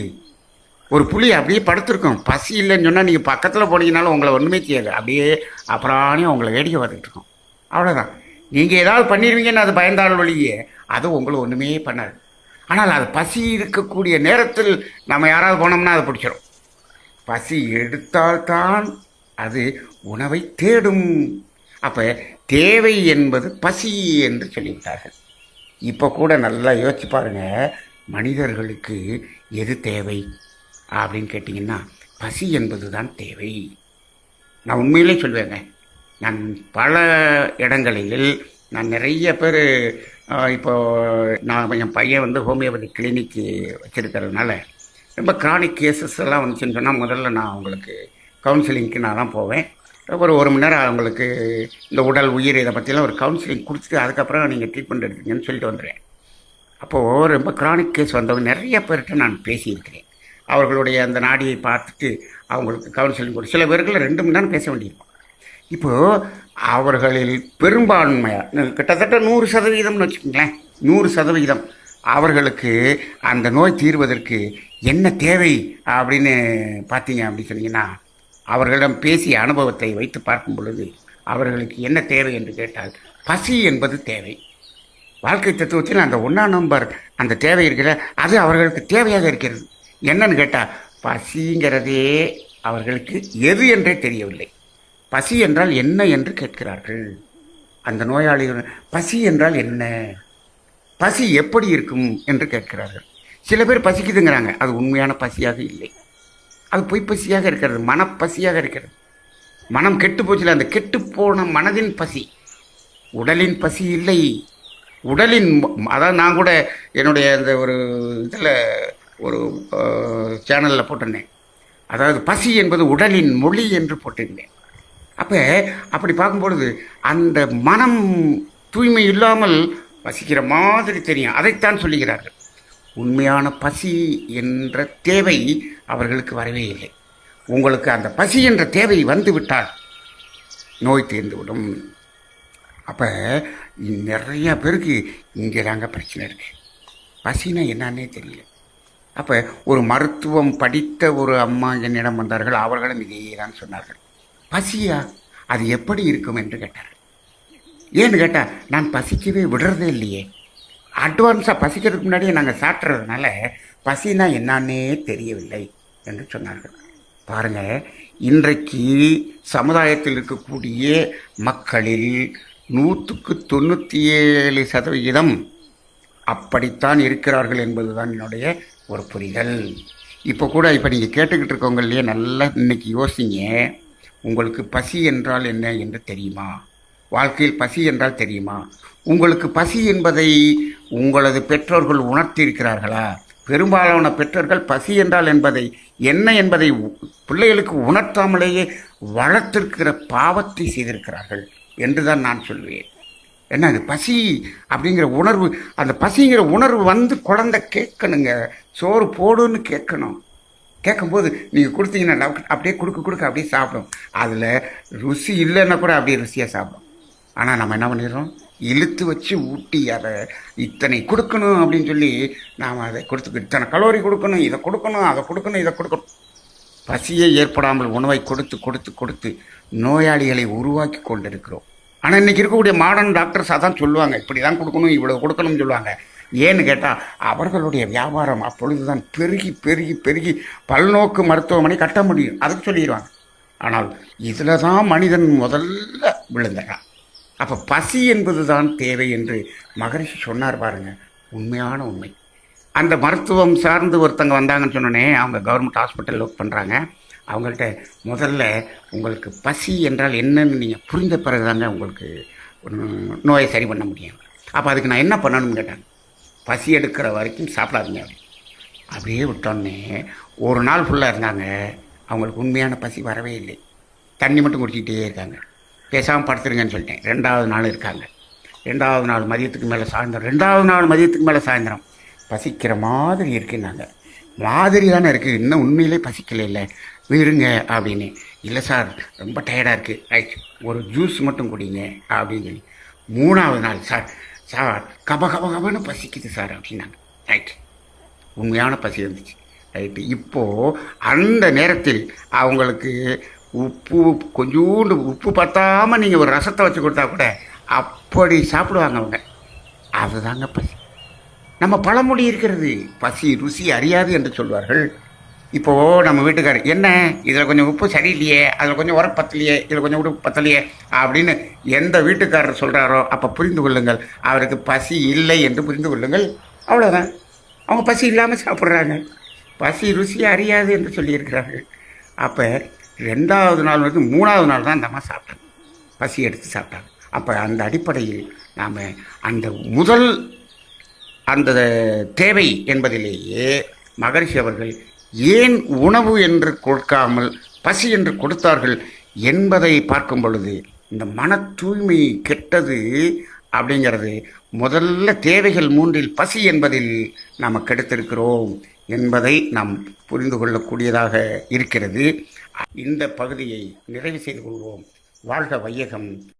ஒரு புலி அப்படியே படுத்திருக்கும், பசி இல்லைன்னு சொன்னால் நீங்கள் பக்கத்தில் போனீங்கனாலும் உங்களை ஒன்றுமே செய்யாது, அப்படியே அப்புறானே உங்களை வேடிக்கை வந்துட்டு இருக்கும். அவ்வளோதான். நீங்கள் ஏதாவது பண்ணிடுவீங்கன்னு அது பயந்தாள் வழியே அது உங்களை ஒன்றுமே பண்ணாது. ஆனால் அது பசி இருக்கக்கூடிய நேரத்தில் நம்ம யாராவது போனோம்னா அதை பிடிச்சிடும். பசி எடுத்தால்தான் அது உணவை தேடும். அப்போ தேவை என்பது பசி என்று சொல்லிவிட்டார்கள். இப்போ கூட நல்லா யோசிச்சு பாருங்கள், மனிதர்களுக்கு எது தேவை அப்படின்னு கேட்டிங்கன்னா பசி என்பது தான் தேவை. நான் உண்மையிலே சொல்வேங்க, நான் பல இடங்களில் நான் நிறைய பேர் இப்போது நான் என் பையன் ஹோமியோபதி கிளினிக்கு வச்சுருக்கிறதுனால ரொம்ப கிரானிக் கேசஸ் எல்லாம் வந்துச்சுன்னு சொன்னால் முதல்ல நான் அவங்களுக்கு கவுன்சிலிங்க்கு நான் தான் போவேன். ஒரு மணி நேரம் அவங்களுக்கு இந்த உடல் உயிர் இதை பற்றிலாம் ஒரு கவுன்சிலிங் கொடுத்துட்டு அதுக்கப்புறம் நீங்கள் ட்ரீட்மெண்ட் எடுத்துங்கன்னு சொல்லிட்டு வந்துடுவேன். அப்போது ரொம்ப கிரானிக் கேஸ் வந்தவங்க நிறைய பேர்கிட்ட நான் பேசியிருக்கிறேன். அவர்களுடைய அந்த நாடியை பார்த்துட்டு அவங்களுக்கு கவுன்சிலிங் கொடு. சில பேருக்கு 2 மணி நேரம் பேச வேண்டியிருக்கும். இப்போது அவர்களில் பெரும்பான்மையாக கிட்டத்தட்ட 100%ன்னு வச்சுக்கோங்களேன், 100% அவர்களுக்கு அந்த நோய் தீர்வதற்கு என்ன தேவை அப்படின்னு பார்த்தீங்க அப்படின்னு சொன்னீங்கன்னா, அவர்களிடம் பேசிய அனுபவத்தை வைத்து பார்க்கும் பொழுது அவர்களுக்கு என்ன தேவை என்று கேட்டால் பசி என்பது தேவை. வாழ்க்கை தத்துவத்தில் அந்த 1ஆம் நம்பர் அந்த தேவை இருக்கிற அது அவர்களுக்கு தேவையாக இருக்கிறது. என்னன்னு கேட்டால் பசிங்கிறதே அவர்களுக்கு எது என்றே தெரியவில்லை. பசி என்றால் என்ன என்று கேட்கிறார்கள் அந்த நோயாளிகள். பசி என்றால் என்ன, பசி எப்படி இருக்கும் என்று கேட்கிறார்கள். சில பேர் பசிக்குதுங்கிறாங்க, அது உண்மையான பசியாக இல்லை, அது பொய் பசியாக இருக்கிறது, மனப்பசியாக இருக்கிறது. மனம் கெட்டு போச்சுல, அந்த கெட்டுப்போன மனதின் பசி, உடலின் பசி இல்லை. உடலின் அதாவது நான் கூட என்னுடைய இந்த ஒரு இதில் ஒரு சேனலில் போட்டிருந்தேன், அதாவது பசி என்பது உடலின் மொழி என்று போட்டிருந்தேன். அப்போ அப்படி பார்க்கும்பொழுது அந்த மனம் தூய்மை இல்லாமல் பசிக்கிற மாதிரி தெரியும், அதைத்தான் சொல்லுகிறார்கள். உண்மையான பசி என்ற தேவை அவர்களுக்கு வரவே இல்லை. உங்களுக்கு அந்த பசி என்ற தேவை வந்துவிட்டால் நோய் தீர்ந்துவிடும். அப்போ நிறைய பேருக்கு இங்கே தாங்க பிரச்சனை இருக்குது, பசினா என்னன்னே தெரியல. அப்போ ஒரு மருத்துவம் படித்த ஒரு அம்மா என்னிடம் வந்தார்கள், அவர்களும் இதே தான் சொன்னார்கள். பசியா, அது எப்படி இருக்கும் என்று கேட்டார்கள். ஏன்னு கேட்டால் நான் பசிக்கவே விடுறதே இல்லையே, அட்வான்ஸாக பசிக்கிறதுக்கு முன்னாடியே நாங்கள் சாப்பிட்றதுனால பசினா என்னான்னே தெரியவில்லை என்று சொன்னார்கள். பாருங்கள், இன்றைக்கு சமுதாயத்தில் இருக்கக்கூடிய மக்களில் 197% அப்படித்தான் இருக்கிறார்கள் என்பதுதான் என்னுடைய ஒரு புரிதல். இப்போ கூட நீங்கள் கேட்டுக்கிட்டு இருக்கவங்க இல்லையே, நல்லா இன்னைக்கு யோசிங்க. உங்களுக்கு பசி என்றால் என்ன என்று தெரியுமா? வாழ்க்கையில் பசி என்றால் தெரியுமா? உங்களுக்கு பசி என்பதை உங்களது பெற்றோர்கள் உணர்த்தியிருக்கிறார்களா? பெரும்பாலான பெற்றோர்கள் பசி என்றால் என்ன என்பதை பிள்ளைகளுக்கு உணர்த்தாமலேயே வளர்த்திருக்கிற பாவத்தை செய்திருக்கிறார்கள் என்றுதான் நான் சொல்வேன். என்ன அது பசி அப்படிங்கிற உணர்வு, அந்த பசிங்கிற உணர்வு வந்து குழந்தை கேட்கணுங்க, சோறு போடுன்னு கேட்கணும். கேட்கும்போது நீங்கள் கொடுத்தீங்கன்னா அப்படியே கொடுக்க அப்படியே சாப்பிடும். அதில் ருசி இல்லைன்னா கூட அப்படியே ருசியாக சாப்பிடும். ஆனால் நம்ம என்ன பண்ணிடுறோம், இழுத்து வச்சு ஊட்டி அதை இத்தனை கொடுக்கணும் அப்படின்னு சொல்லி நாம் அதை இத்தனை கலோரி கொடுக்கணும், இதை கொடுக்கணும், அதை கொடுக்கணும், இதை கொடுக்கணும். பசியே ஏற்படாமல் உணவை கொடுத்து கொடுத்து கொடுத்து நோயாளிகளை உருவாக்கி கொண்டிருக்கிறோம். ஆனால் இன்றைக்கி இருக்கக்கூடிய மாடர்ன் டாக்டர்ஸ் அதான் சொல்லுவாங்க, இப்படி தான் கொடுக்கணும், இவ்வளோ கொடுக்கணும்னு சொல்லுவாங்க. ஏன்னு கேட்டால் அவர்களுடைய வியாபாரம் அப்பொழுது தான் பெருகி பெருகி பெருகி பல்நோக்கு மருத்துவமனை கட்ட முடியும், அதுக்கு சொல்லிடுவாங்க. ஆனால் இதில் தான் மனிதன் முதல்ல விழுந்துறான். அப்போ பசி என்பது தான் தேவை என்று மகரிஷி சொன்னார் பாருங்க, உண்மையான உண்மை. அந்த மருத்துவம் சார்ந்து ஒருத்தங்க வந்தாங்கன்னு சொன்னோன்னே, அவங்க கவர்மெண்ட் ஹாஸ்பிட்டலில் ஒர்க் பண்ணுறாங்க. அவங்கள்ட்ட முதல்ல உங்களுக்கு பசி என்றால் என்னன்னு நீங்கள் புரிந்த பிறகு தாங்க உங்களுக்கு நோயை சரி பண்ண முடியும். அப்போ அதுக்கு நான் என்ன பண்ணணும்னு கேட்டாங்க. பசி எடுக்கிற வரைக்கும் சாப்பிடாதீங்க அப்படியே விட்டோன்னே ஒரு நாள் ஃபுல்லாக இருந்தாங்க. அவங்களுக்கு உண்மையான பசி வரவே இல்லை, தண்ணி மட்டும் குடிச்சிக்கிட்டே இருக்காங்க. பேசாமல் படுத்துருங்கன்னு சொல்லிட்டேன். 2வது நாள் இருக்காங்க. 2வது நாள் மதியத்துக்கு மேலே சாயந்தரம், 2வது நாள் மதியத்துக்கு மேலே சாயந்தரம் பசிக்கிற மாதிரி இருக்குன்னாங்க. மாதிரி தானே இருக்குது, இன்னும் உண்மையிலே பசிக்கல இல்லை, இருங்க அப்படின்னு. இல்லை சார் ரொம்ப டயர்டாக இருக்குது, ரைட் ஒரு ஜூஸ் மட்டும் குடிங்க அப்படின்னு சொல்லி. 3வது நாள் சார் கபன்னு பசிக்குது சார் அப்படின்னாங்க. ரைட், உண்மையான பசி இருந்துச்சு. ரைட்டு, இப்போது அந்த நேரத்தில் அவங்களுக்கு உப்பு கொஞ்சோண்டு உப்பு பத்தாமல் நீங்கள் ஒரு ரசத்தை வச்சு கொடுத்தா கூட அப்படி சாப்பிடுவாங்க அவங்க. அதுதாங்க பசி. நம்ம பழமொழி இருக்கிறது, பசி ருசி அறியாது என்று சொல்வார்கள். இப்போது நம்ம வீட்டுக்காரர் என்ன இதில் கொஞ்சம் உப்பு சரியில்லையே, அதில் கொஞ்சம் உரம் பத்தலையே, இதில் கொஞ்சம் உப்பு பத்தலையே அப்படின்னு எந்த வீட்டுக்காரர் சொல்கிறாரோ அப்போ புரிந்து கொள்ளுங்கள், அவருக்கு பசி இல்லை என்று புரிந்து கொள்ளுங்கள். அவ்வளோதான். அவங்க பசி இல்லாமல் சாப்பிட்றாங்க. பசி ருசி அறியாது என்று சொல்லியிருக்கிறார்கள். அப்போ 2வது நாள் வந்து 3வது நாள் தான் இந்த அம்மா சாப்பிட்டாங்க, பசி எடுத்து சாப்பிட்டாங்க. அப்போ அந்த அடிப்படையில் நாம் அந்த முதல் அந்த தேவை என்பதிலேயே மகரிஷி அவர்கள் ஏன் உணவு என்று கொடுக்காமல் பசி என்று கொடுத்தார்கள் என்பதை பார்க்கும் பொழுது இந்த மன தூய்மை கெட்டது அப்படிங்கிறது முதல்ல தேவைகள் 3இல் பசி என்பதில் நாம் கெடுத்திருக்கிறோம் என்பதை நாம் புரிந்து கொள்ளக்கூடியதாக இருக்கிறது. இந்த பகுதியை நிறைவு செய்து கொள்வோம். வாழ்க வையகம்.